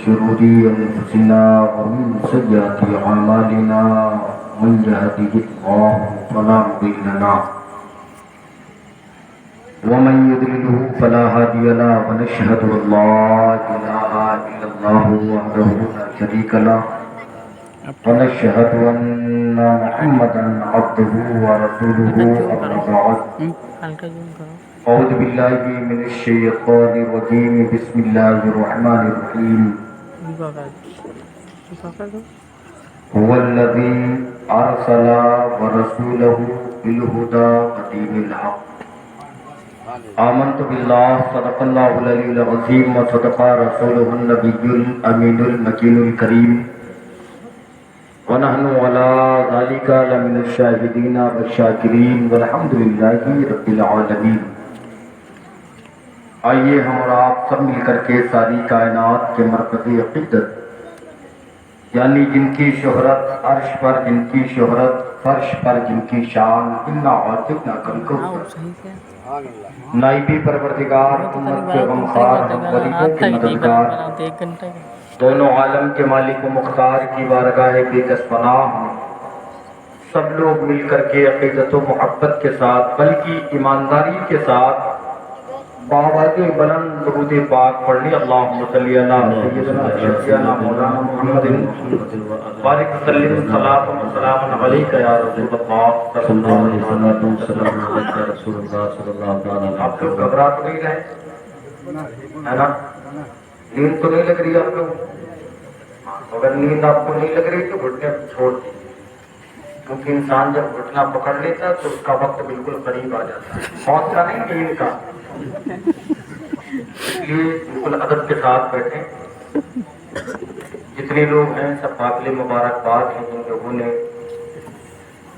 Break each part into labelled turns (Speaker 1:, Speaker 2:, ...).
Speaker 1: شرور أنفسنا ومن سيئات أعمالنا من يهده الله فلا مضل له ومن يضلله فلا هادي له ونشهد أن لا إله إلا الله وحده لا شريك له ونشهد أن محمدا عبده ورسوله أما بعد أعوذ بالله من الشيطان الرجيم بسم الله الرحمن الرحيم هو الذي أرسل ورسوله بالهدى ودين الحق آمنت بالله صدق الله العلي العظيم وصدق رسوله النبي الأمين المكين الكريم ونحن على ذلك لمن الشاهدين والشاكرين والحمد لله رب العالمين۔ آئیے ہم اور آپ سب مل کر کے ساری کائنات کے مرکز عقیدت یعنی جن کی شہرت عرش پر، جن کی شہرت فرش پر، جن کی شان انا عاطفنا کل کو نائبی پروردگار امت کے غمخوار ہم غریبوں کے مددگار دونوں عالم کے مالک و مختار کی بارگاہ بے کس پناہ ہوں۔ سب لوگ مل کر کے عقیدت و محبت کے ساتھ بلکہ ایمانداری کے ساتھ بآواز بلند درود پاک پڑھنی۔ اللہم صلی علی سیدنا شفیعنا مولانا محمد بارک وسلم صلاۃ و سلام علیک یا رسول اللہ صلی اللہ علیہ وسلم۔ آپ لوگ گھبرا تو نہیں رہے ہے نا؟ نیند تو نہیں لگ رہی آپ کو؟ اگر نیند آپ کو نہیں لگ رہی تو گھٹنے چھوڑ دیجیے، کیونکہ انسان جب گھٹنا پکڑ لیتا ہے تو اس کا وقت بالکل قریب آ جاتا ہے، موت کا نہیں نیند کا۔ اس لیے بالکل ادب کے ساتھ بیٹھیں۔ جتنے لوگ ہیں سب قابل مبارکباد ہیں جن لوگوں نے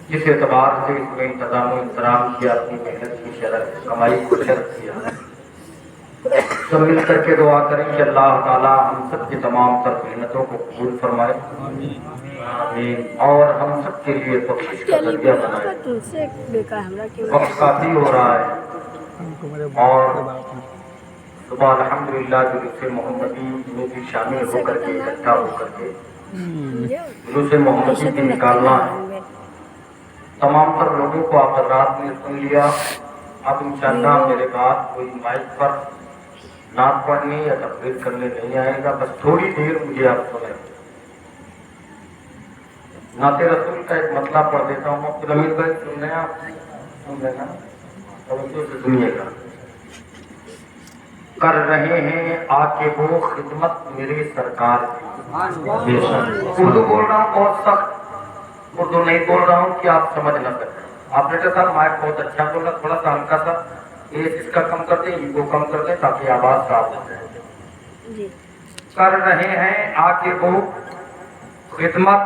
Speaker 1: جس اعتبار سے اس میں انتظام و انتظام کیا، اپنی محنت کی شرف کمائی کو شرف کیا۔ سب مل کر کے دعا کریں کہ اللہ تعالیٰ ہم سب کی تمام تر محنتوں کو قبول فرمائے آمین، اور ہم سب کے لیے بخشش کا ذریعہ بنائے۔ وقت کافی ہو رہا ہے اور صبح الحمدللہ جلوس محمدی میں بھی شامل ہو کر کے اکٹھا ہو کر کے جلوس محمدی بھی نکالنا ہے۔ تمام تر لوگوں کو آپ حضرات نے سن لیا۔ اب انشاءاللہ میرے بعد کوئی مائک پر نعت پڑھنے یا تقریر کرنے نہیں آئے گا، بس تھوڑی دیر مجھے آپ سنیں۔ نعت رسول کا ایک مطلب پڑھ دیتا ہوں۔ عبدالحمید بھائی سن رہے ہیں؟ آپ سن رہے ہیں؟ توجہ سے سنیے گا۔ کر رہے ہیں آ کے وہ خدمت میرے سرکار کی۔ اردو بول رہا ہوں بہت سخت، اردو نہیں بول رہا ہوں کہ آپ سمجھ نہ سکیں۔ آپ نے کہا مائک بہت اچھا بولا، تھوڑا سا ہلکا سا اس کا کم کر دیں، ایگو کم کر دیں تاکہ آواز صاف ہو جائے۔ کر رہے ہیں آ کے وہ خدمت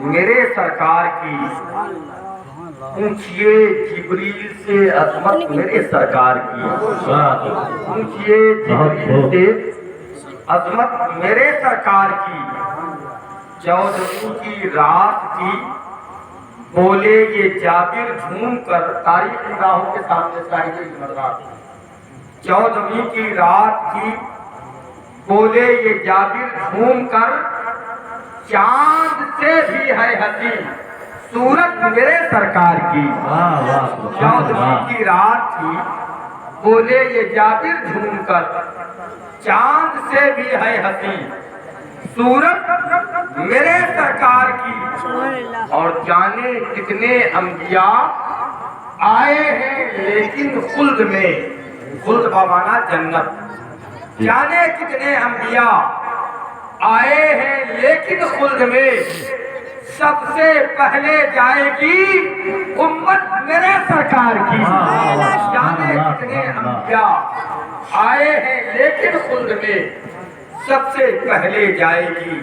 Speaker 1: میرے سرکار کی، پوچھئے جبریل سے عظمت میرے سرکار کی، پوچھئے جبریل سے عظمت میرے سرکار کی، چودھویں کی رات کی بولے یہ جابر جھوم کر، تاریخ نگاہوں کے سامنے صاحب مرداد، چودھویں کی رات کی بولے یہ جابر جھوم کر، چاند سے بھی ہے حسین صورت میرے سرکار کی۔ چودھویں کی رات کی بولے یہ جابر جھوم کر، چاند سے بھی ہے حسین صورت میرے سرکار کی۔ اور جانے کتنے انبیاء آئے ہیں لیکن خلد میں، خلد بمانا جنت، جانے کتنے انبیاء آئے ہیں لیکن خلد میں، سب سے پہلے جائے گی امت میرے سرکار کی۔ جانے کتنے انبیاء آئے ہیں لیکن خلد میں، سب سے پہلے جائے گی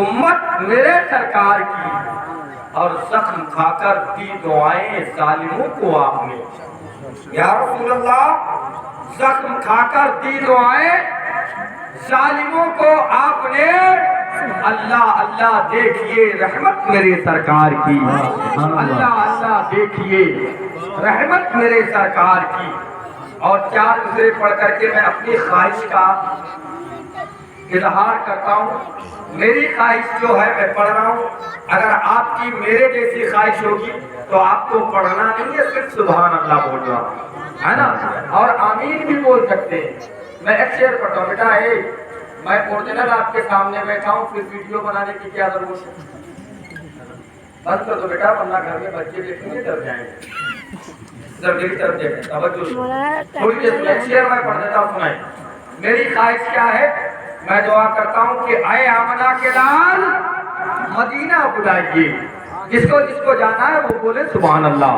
Speaker 1: امت میرے سرکار کی۔ اور زخم کھا کر دی دعائیں ظالموں کو آپ نے، یا رسول اللہ زخم کھا کر دی دعائیں ظالموں کو آپ نے، اللہ اللہ دیکھیے رحمت میرے سرکار کی، اللہ اللہ دیکھیے رحمت میرے سرکار کی۔ اور چار مصرے پڑھ کر کے میں اپنی خواہش کا اظہار کرتا ہوں، میری خواہش جو ہے میں پڑھ رہا ہوں، اگر آپ کی میرے جیسی خواہش ہوگی تو آپ کو پڑھنا نہیں ہے، صرف سبحان اللہ بولنا ہے نا، اور آمین بھی بول سکتے ہیں۔ میں ایک شعر پڑھتا ہوں، بیٹا میں اوریجنل آپ کے سامنے بیٹھا ہوں، پھر ویڈیو بنانے کی کیا ضرورت ہے؟ بند کر دو بیٹا، ورنہ گھر میں بچے دیکھیں گے ڈر جائیں گے۔ میری طرف دیکھیں، توجہ تھوڑی دیر سنیں، شعر میں پڑھ دیتا ہوں، سنیں۔ میری خواہش کیا ہے؟ میں دعا کرتا ہوں کہ اے آمنہ کے لال مدینہ بلائیے، جس کو جانا ہے وہ بولے سبحان اللہ۔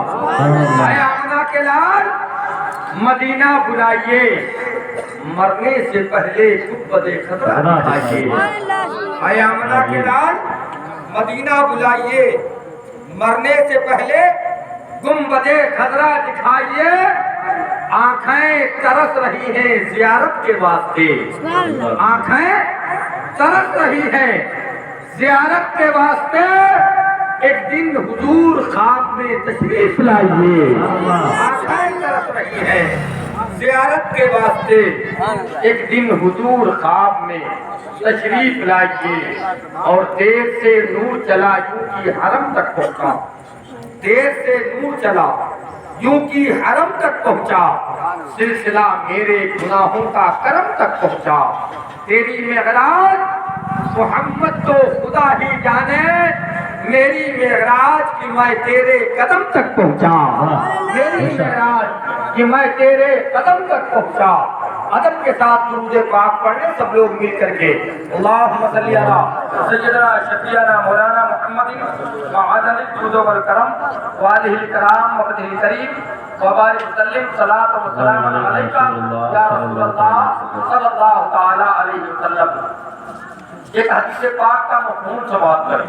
Speaker 1: اے آمنہ کے لال مدینہ بلائیے، مرنے سے پہلے گنبد خضرا دکھائیے۔ اے آمنہ کے لال مدینہ بلائیے، مرنے سے پہلے گنبد خضرا دکھائیے، آنکھیں ترس رہی ہیں زیارت کے واسطے، آنکھیں ترس رہی ہیں زیارت کے واسطے، ایک دن حضور خواب میں تشریف لائیے، آنکھیں ترس رہی ہیں زیارت کے واسطے، ایک دن حضور خواب میں تشریف لائیے، اور دیر سے نور چلا یوں کی حرم تک پہنچا، دیر سے نور چلا یوں کی حرم تک پہنچا، سلسلہ میرے گناہوں کا کرم تک پہنچا، تیری معراج محمد تو خدا ہی جانے، میری معراج کہ میں تیرے قدم تک پہنچا، میری معراج کہ میں تیرے قدم تک پہنچا۔ ادب کے ساتھ درود پاک پڑھیں سب لوگ مل کر کے، اللہم صلی علی سیدنا شفیعنا مولانا محمد معدن الجود والکرم والہ الکرام وقتہ الکریم وبارک وسلم صلاۃ و سلام علیکہ یا رسول اللہ صلی اللہ تعالی علیہ وسلم۔ ایک حدیث پاک کا مفہوم سماعت کریں۔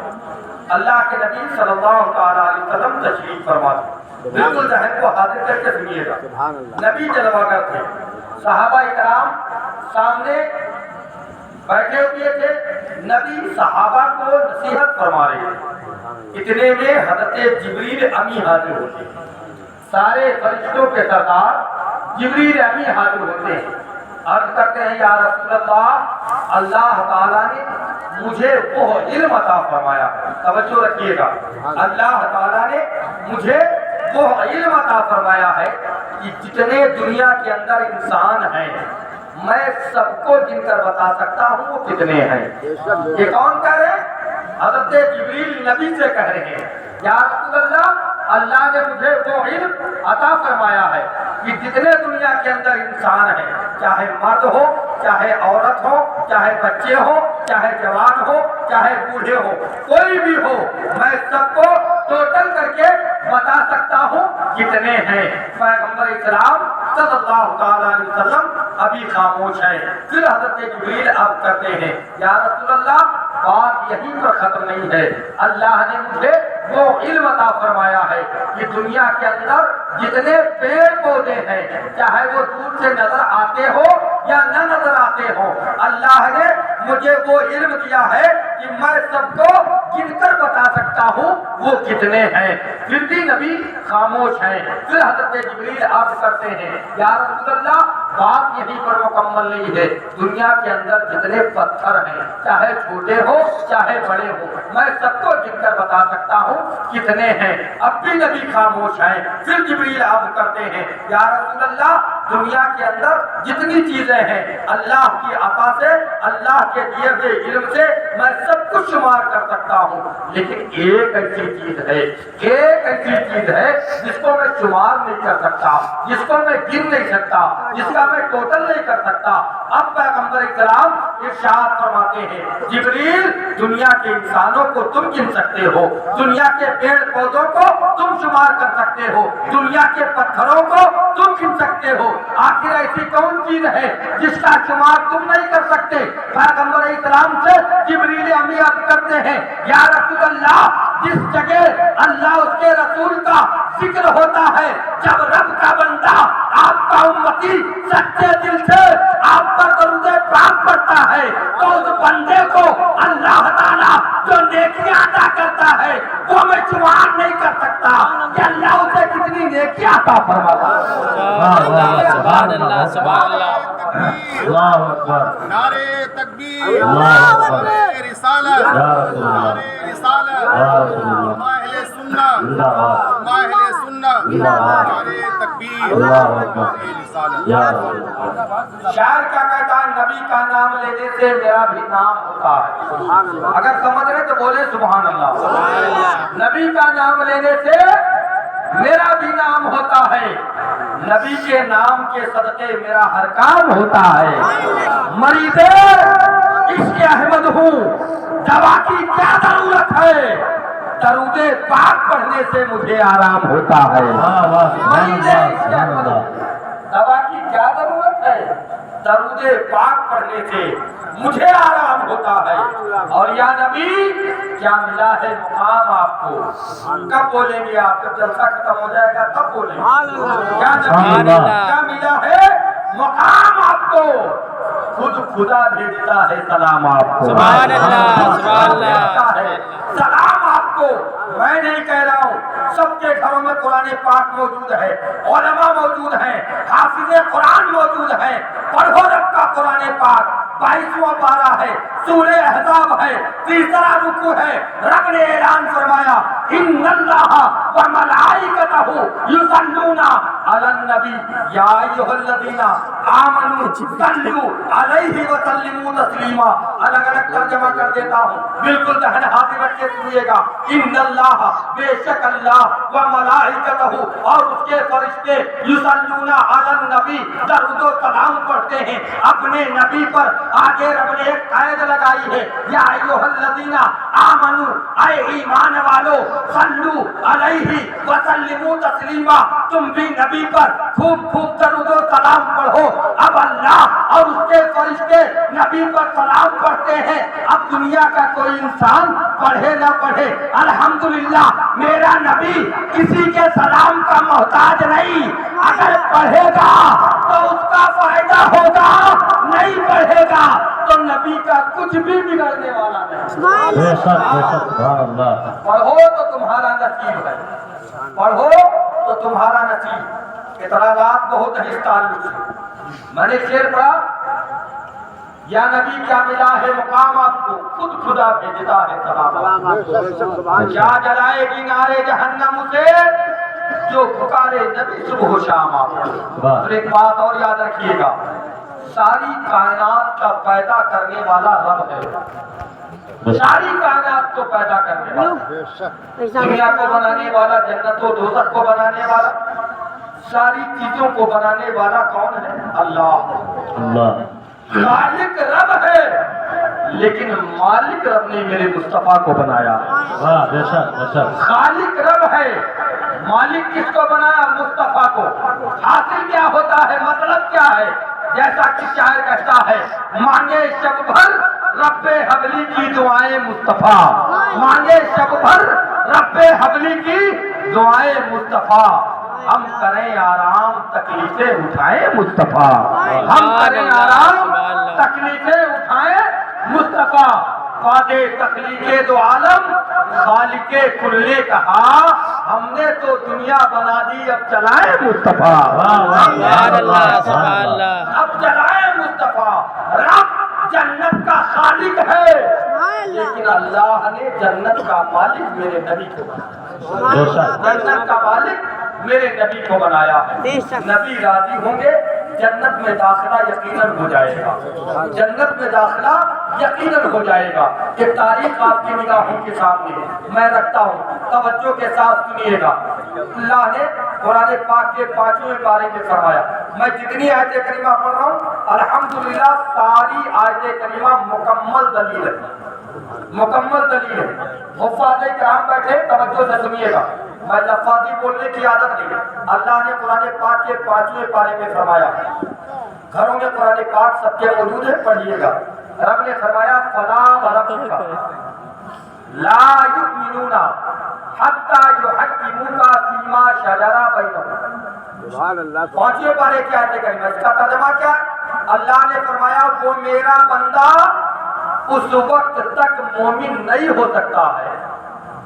Speaker 1: اللہ کے نبی صلی اللہ تعالی علیہ وسلم تشریف فرماتے، بالکل ذہن کو حاضر کر کے سنیے گا۔ نبی جلوہ گر تھے، صحابہ اکرام سامنے بیٹھے ہوئے تھے، نبی صحابہ کو نصیحت فرما رہے تھے، اتنے میں حضرت جبریل امی حاضر ہوتے ہیں، سارے فرشتوں کے سردار جبریل امی حاضر ہوتے ہیں، عرض کرتے ہیں یا رسول اللہ، اللہ تعالیٰ نے مجھے وہ علم عطا فرمایا، توجہ رکھیے گا، اللہ تعالیٰ نے مجھے وہ علم عطا فرمایا ہے کہ جتنے دنیا کے اندر انسان ہیں میں سب کو گن کر بتا سکتا ہوں وہ کتنے ہیں۔ یہ کون کہہ رہے ہیں؟ حضرت جبریل نبی سے کہہ رہے ہیں یا رسول اللہ، اللہ نے مجھے وہ علم عطا فرمایا ہے کہ جتنے دنیا کے اندر انسان ہیں، چاہے مرد ہو، چاہے عورت ہو، چاہے بچے ہو، چاہے جوان ہو، چاہے بوڑھے ہو، کوئی بھی ہو، میں سب کو ٹوٹل کر کے بتا سکتا ہوں کتنے ہیں۔ پیغمبر اسلام صلی اللہ تعالی علیہ وسلم ابھی خاموش ہیں، پھر حضرت جبریل عرض کرتے ہیں یا رسول اللہ، بات یہیں پر ختم نہیں ہے، اللہ نے مجھے وہ علم عطا فرمایا ہے کہ دنیا کے اندر جتنے پیڑ پودے ہیں، چاہے وہ دور سے نظر آتے ہو یا نہ نظر آتے ہو، اللہ نے مجھے وہ علم دیا ہے کہ میں سب کو گن کر بتا سکتا ہوں وہ کتنے ہیں۔ پھر بھی نبی خاموش ہیں، پھر حضرت جبریل عرض کرتے ہیں یا رسول اللہ، بات یہیں پر مکمل نہیں ہے، دنیا کے اندر جتنے پتھر ہیں، چاہے چھوٹے ہو چاہے بڑے ہو، میں سب کو گن کر بتا سکتا ہوں کتنے ہیں۔ اب بھی نبی خاموش ہیں، پھر جبریل عرض کرتے ہیں یا رسول اللہ، دنیا کے اندر جتنی چیزیں ہیں اللہ کی عطا سے، اللہ کے دیے ہوئے علم سے میں سب کچھ شمار کر سکتا ہوں، لیکن ایک ایسی چیز ہے، ایک ایسی چیز ہے جس کو میں شمار نہیں کر سکتا، جس کو میں گن نہیں سکتا، جس کا میں ٹوٹل نہیں کر سکتا۔ اب پیغمبر اکرام ارشاد فرماتے ہیں جبریل، دنیا کے انسانوں کو تم گن سکتے ہو، دنیا کے پیڑ پودوں کو تم شمار کر سکتے ہو، دنیا کے پتھروں کو تم گن سکتے ہو، آخر ایسی کون چیز ہے جس کا شمار تم نہیں کر سکتے؟ پیغمبر اسلام سے جبریل امی عرض کرتے ہیں یا رسول اللہ، جس جگہ اللہ اس کے رسول کا ذکر ہوتا ہے جب رب کا بندہ آپ کا امتی سچے دل سے آپ پر درود پاک پڑھتا ہے تو اس بندے کو اللہ تعالیٰ جو نیکیاں عطا کرتا ہے وہ میں شمار نہیں کر سکتا کہ اللہ اسے کتنی نیکیاں عطا فرماتا ہے۔
Speaker 2: سبحان اللہ سبحان اللہ
Speaker 3: اللہ اکبر
Speaker 4: نعرے تکبیر
Speaker 3: اللہ اکبر
Speaker 4: نعرے رسالت
Speaker 3: یا رسول اللہ
Speaker 4: نعرے رسالت
Speaker 3: یا رسول اللہ
Speaker 4: ماہل سنت
Speaker 3: زندہ باد
Speaker 4: ماہل سنت
Speaker 3: زندہ باد
Speaker 4: نعرے تکبیر
Speaker 3: اللہ اکبر
Speaker 4: نعرے رسالت
Speaker 3: یا رسول اللہ
Speaker 1: شاعر کیا کہتا ہے نبی کا نام لینے سے میرا بھی نام ہوتا ہے۔ اگر سمجھ رہے تو بولے سبحان اللہ۔ نبی کا نام لینے سے میرا بھی نام ہوتا ہے، نبی کے نام کے صدقے میرا ہر کام ہوتا ہے۔ مریض عشق احمد ہوں، دوا کی کیا ضرورت ہے، درود پاک پڑھنے سے مجھے آرام ہوتا ہے۔
Speaker 3: واہ واہ سبحان اللہ سبحان اللہ
Speaker 1: دوا کی کیا ضرورت ہے، درود پاک پڑھنے سے مجھے آرام ہوتا ہے۔ اور یا نبی کیا ملا ہے مقام آپ کو، کب بولیں گے آپ، جب جلسہ ختم ہو جائے گا تب بولیں گے۔ یا نبی کیا ملا ہے مقام آپ کو، خود خدا بھیجتا ہے سلام آپ کو۔
Speaker 2: سبحان اللہ سبحان اللہ
Speaker 1: بھیجتا ہے سلام آپ کو۔ میں نہیں کہہ رہا ہوں، سب کے گھروں میں قرآن پاک موجود ہے، علماء موجود ہیں، حافظ قرآن موجود ہیں، پڑھو رب کا قرآن پاک۔ 22واں پارہ ہے، سورہ احزاب ہے، تیسرا رکوع ہے۔ رب نے اعلان فرمایا ان اللہ وملائکتہ یصلون علی النبی یا ایھا الذین آمنوا صلوا علیہ وسلموا تسلیما۔ الگ الگ ترجمہ کر دیتا ہوں، بالکل ذہن حاضر رکھ کے سنیے گا۔ ان اللہ بے شک اللہ وملائکتہ اور اس کے فرشتے یصلون علی النبی درود و سلام پڑھتے ہیں اپنے نبی پر۔ آگے رب نے ایک قید لگائی ہے، یا ایھا الذین آمنوا اے ایمان والو صلو علیہ وسلموا تسلیما، تم بھی نبی پر خوب خوب درود و سلام پڑھو۔ اب اللہ اور اس کے فرشتے نبی پر سلام پڑھتے ہیں، اب دنیا کا کوئی انسان پڑھے نہ پڑھے، الحمدللہ میرا نبی کسی کے سلام کا محتاج نہیں۔ اگر پڑھے گا تو اس کا فائدہ ہوگا، نہیں پڑھے گا تو نبی کا کچھ بھی بگڑنے والا نہیں۔
Speaker 3: بے شک سبحان اللہ
Speaker 1: پڑھو تو تمہارا نصیب ہے، پڑھو تو تمہارا نصیب۔ اعتراضات بہت ہے اس تعلق سے۔ میں نے شعر پڑھا، یا نبی کیا ملا ہے مقام آپ کو، خود خدا بھیجتا ہے سلام آپ کو۔ کیا جلائے گی نارے جہنم سے جو پکارے نبی صبح و شام آپ کو۔ اور ایک بات اور یاد رکھیے گا، ساری کائنات کا پیدا کرنے والا رب ہے، ساری کائنات کو پیدا کرنے والا، دنیا کو بنانے والا، جنت و دوزخ کو بنانے والا، ساری چیزوں کو بنانے والا کون ہے؟ اللہ۔
Speaker 3: اللہ
Speaker 1: خالق رب ہے لیکن مالک رب نے میرے مصطفیٰ کو بنایا۔
Speaker 3: واہ بے شک
Speaker 1: خالق رب ہے، مالک کس کو بنایا؟ مصطفیٰ کو۔ حاصل کیا ہوتا ہے، مطلب کیا ہے؟ جیسا کہ شاعر کہتا ہے، مانگے شب بھر رب حبلی کی دعائیں مصطفیٰ، مانگے شب بھر رب حبلی کی دعائیں مصطفیٰ، ہم کریں آرام تکلیفیں اٹھائیں مصطفیٰ، ہم کریں آرام تکلیفیں اٹھائیں مصطفیٰ۔ فادے تخلیق دو عالم خالق کل کہا، ہم نے تو دنیا بنا دی اب چلائیں مصطفیٰ،
Speaker 2: سبحان اللہ سبحان اللہ
Speaker 1: اب چلائیں مصطفیٰ۔ رب جنت کا خالق ہے لیکن اللہ نے جنت کا مالک میرے نبی کو بنایا،
Speaker 3: بے شک
Speaker 1: جنت کا مالک میرے نبی کو بنایا ہے۔ نبی راضی ہوں گے جنت میں داخلہ یقیناً ہو جائے گا، جنت میں داخلہ یقیناً ہو جائے گا۔ یہ تاریخ آپ کی نگاہوں کے سامنے میں رکھتا ہوں، توجہ کے ساتھ سنیے گا۔ اللہ نے قرآن پاک کے 5ویں پارے میں فرمایا، میں جتنی آیت کریمہ پڑھ رہا ہوں الحمدللہ ساری آیت کریمہ مکمل دلیل ہے، مکمل دلیل ہے۔ حفاظ کرام بیٹھے توجہ سے سنیے گا، میں لفاظی بولنے کی عادت نہیں۔ اللہ نے قرآن پاک کے 5ویں پارے میں فرمایا، گھروں میں قرآن پاک سب کے موجود ہے، پڑھیے گا۔ رب نے فرمایا فلا وربک لا یؤمنون حتی یحکموک فیما شجر بینہم. پہنچیے پارے کیا آیت کریمہ. اس کا ترجمہ کیا ہے؟ اللہ نے فرمایا وہ میرا بندہ اس وقت تک مومن نہیں ہو سکتا ہے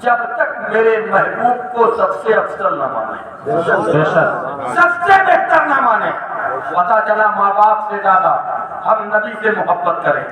Speaker 1: جب تک میرے محبوب کو سب سے افضل نہ مانے,
Speaker 3: بے شک
Speaker 1: سب سے بہتر نہ مانے. پتا چلا ماں باپ سے زیادہ ہم نبی سے محبت کریں,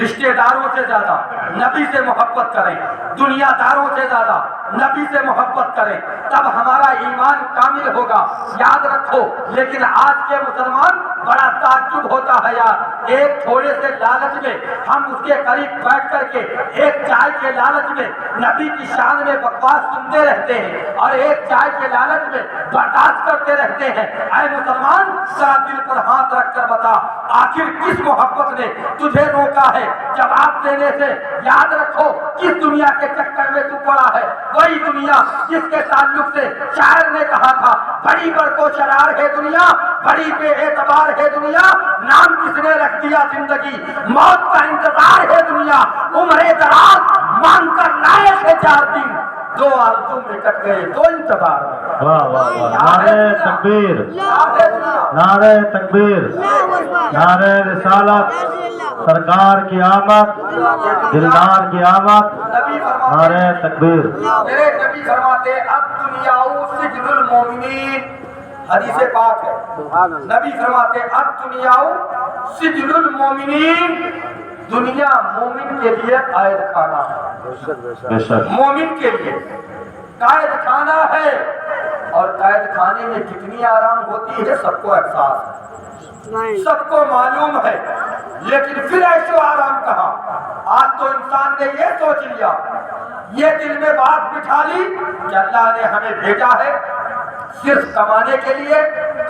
Speaker 1: رشتہ داروں سے زیادہ نبی سے محبت کریں, دنیا داروں سے زیادہ نبی سے محبت کریں, تب ہمارا ایمان کامل ہوگا. یاد رکھو, لیکن آج کے مسلمان بڑا تعجب ہوتا ہے یار, ایک تھوڑے سے لالچ میں ہم اس کے قریب بیٹھ کر کے ایک چائے کے لالچ میں نبی کی شان میں بکواس سنتے رہتے ہیں اور ایک چائے کے لالچ میں برداشت کرتے رہتے ہیں. اے مسلمان, ذرا دل پر ہاتھ رکھ کر بتا, آخر کس محبت نے تجھے روکا ہے جواب دینے سے؟ یاد رکھو, کس دنیا کے چکر میں تو پڑا ہے, وہی دنیا جس کے تعلق سے شاعر نے کہا تھا بڑی برقو شرار ہے دنیا, بڑی بے اعتبار ہے دنیا, نام کس نے رکھ دیا زندگی, موت کا انتظار ہے دنیا, عمر دراز مانگ کر لائے تھے 4 دن, 2 آرزو میں کٹ گئے 2 انتظار میں.
Speaker 3: واہ واہ واہ. نعرہ تکبیر, نعرہ تکبیر, نعرہ رسالت, سرکار کی آمد, دلدار کی آمد,
Speaker 1: نبی فرماتے
Speaker 3: نعرہ تکبیر.
Speaker 1: میرے نبی فرماتے اب دنیا سجن المومنین, حدیث پاک ہے. نبی فرماتے اب دنیا سجن المومنین, دنیا مومن کے لیے قید خانہ ہے,
Speaker 3: بے شک
Speaker 1: مومن کے لیے قید خانہ ہے. اور قید خانے میں کتنی آرام ہوتی ہے سب کو احساس ہے, سب کو معلوم ہے, لیکن پھر ایسو آرام کہاں. آج تو انسان نے یہ سوچ لیا, یہ دل میں بات بٹھا لی کہ اللہ نے ہمیں بھیجا ہے صرف کمانے کے لیے,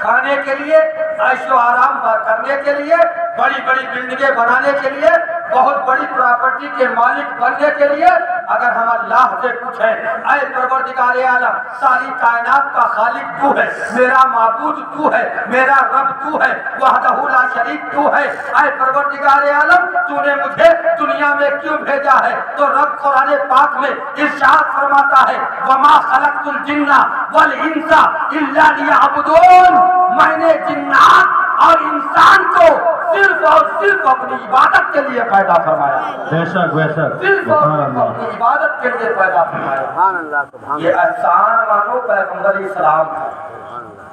Speaker 1: کھانے کے لیے, عیش و آرام کرنے کے لیے, بڑی بڑی بلڈنگیں بنانے کے لیے, بہت بڑی پراپرٹی کے مالک بننے کے لیے. اگر ہم اللہ سے پوچھیں اے پروردگار عالم, ساری کائنات کا خالق تو ہے, میرا معبود تو ہے, میرا رب تو ہے, وحدہ لا شریک تو ہے, اے پروردگار عالم تو نے مجھے دنیا میں کیوں بھیجا ہے؟ تو رب قرآن پاک میں ارشاد فرماتا ہے وما خلقت الجن والانس الا لیعبدون, میں نے جنات اور انسان کو صرف اور صرف اپنی عبادت کے لیے پیدا فرمایا,
Speaker 3: بے شک بے شک.
Speaker 1: صرف اور
Speaker 3: سبحان
Speaker 1: صرف
Speaker 3: اللہ.
Speaker 1: اپنی عبادت کے لیے پیدا فرمایا. یہ احسان مانو پیغمبر اسلام کا,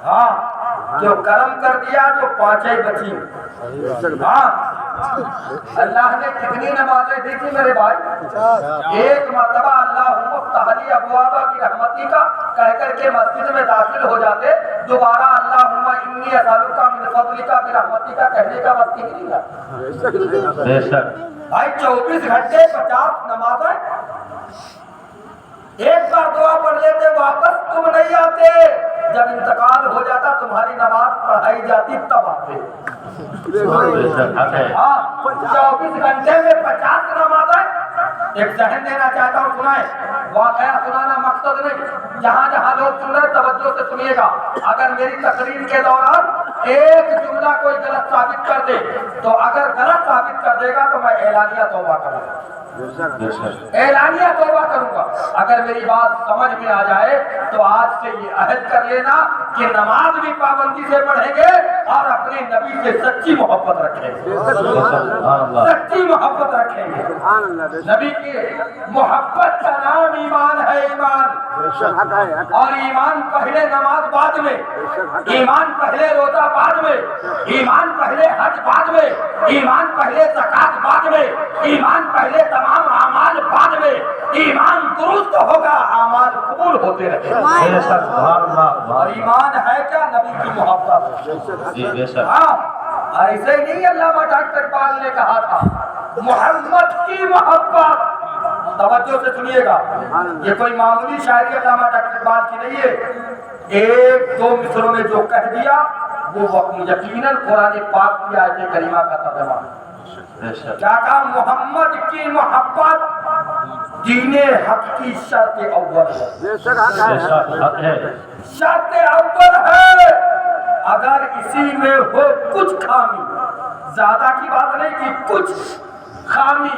Speaker 1: ہاں جو کرم کر دیا جو 5 بچی. ہاں اللہ نے کتنی نمازیں دی تھی میرے بھائی, ایک مرتبہ اللہم افتح لی ابواب کی رحمتی کا کہہ کر کے مسجد میں داخل ہو جاتے, دوبارہ اللہم انی اسالک من فضلک برحمتک کہنے کا وقت ہی نہیں تھا.
Speaker 3: بے شک
Speaker 1: بھائی 24 گھنٹے 50 نمازیں, ایک بار دعا پڑھ لیتے واپس تم نہیں آتے, جب انتقال ہو جاتا تمہاری نماز پڑھائی جاتی تب آتے.
Speaker 3: بے شک حق ہے.
Speaker 1: ہاں 24 گھنٹے میں 50 نمازیں. ایک ذہن دینا چاہتا ہوں, سنائیں, واقعہ سنانا مقصد نہیں, جہاں جہاں لوگ سن رہے توجہ سے سنیے گا. اگر میری تقریر کے دوران ایک جملہ کوئی غلط ثابت کر دے تو اگر غلط ثابت کر دے گا تو میں اعلانیہ توبہ کروں گا,
Speaker 3: بے شک
Speaker 1: اعلانیہ توبہ کروں گا. اگر میری بات سمجھ میں آ جائے تو آج سے یہ عہد کر لینا کہ نماز بھی پابندی سے پڑھیں گے اور اپنے نبی سے سچی محبت رکھیں گے,
Speaker 3: سبحان اللہ.
Speaker 1: سچی محبت رکھیں گے. نبی کی محبت کا نام ایمان ہے, ایمان. اور ایمان پہلے نماز بعد میں, ایمان پہلے روزہ بعد میں, ایمان پہلے حج بعد میں, ایمان پہلے زکات بعد میں, ایمان پہلے تمام اعمال بعد میں. ایمان درست ہوگا, اعمال قبول ہوتے رہے.
Speaker 3: بے شک سبحان اللہ.
Speaker 1: اور ایمان ہے کیا؟ نبی کی محبت.
Speaker 3: جی بے شک.
Speaker 1: ہاں ایسے ہی نہیں علامہ ڈاکٹر اقبال نے کہا تھا محمد کی محبت. توجہ سے سنیے گا, یہ کوئی معمولی شاعری علامہ ڈاکٹر اقبال کی نہیں ہے. 1-2 مصروں میں جو کہہ دیا وہ وقت یقیناً قرآن پاک کی آیت کریمہ کا ترجمہ ہے.
Speaker 3: بے شک.
Speaker 1: کیا کہا؟ محمد کی محبت دین حق کی شرط اول ہے.
Speaker 3: بے شک حق ہے.
Speaker 1: شرط اول ہے. اگر اسی میں ہو کچھ خامی, زیادہ کی بات نہیں کہ کچھ خامی,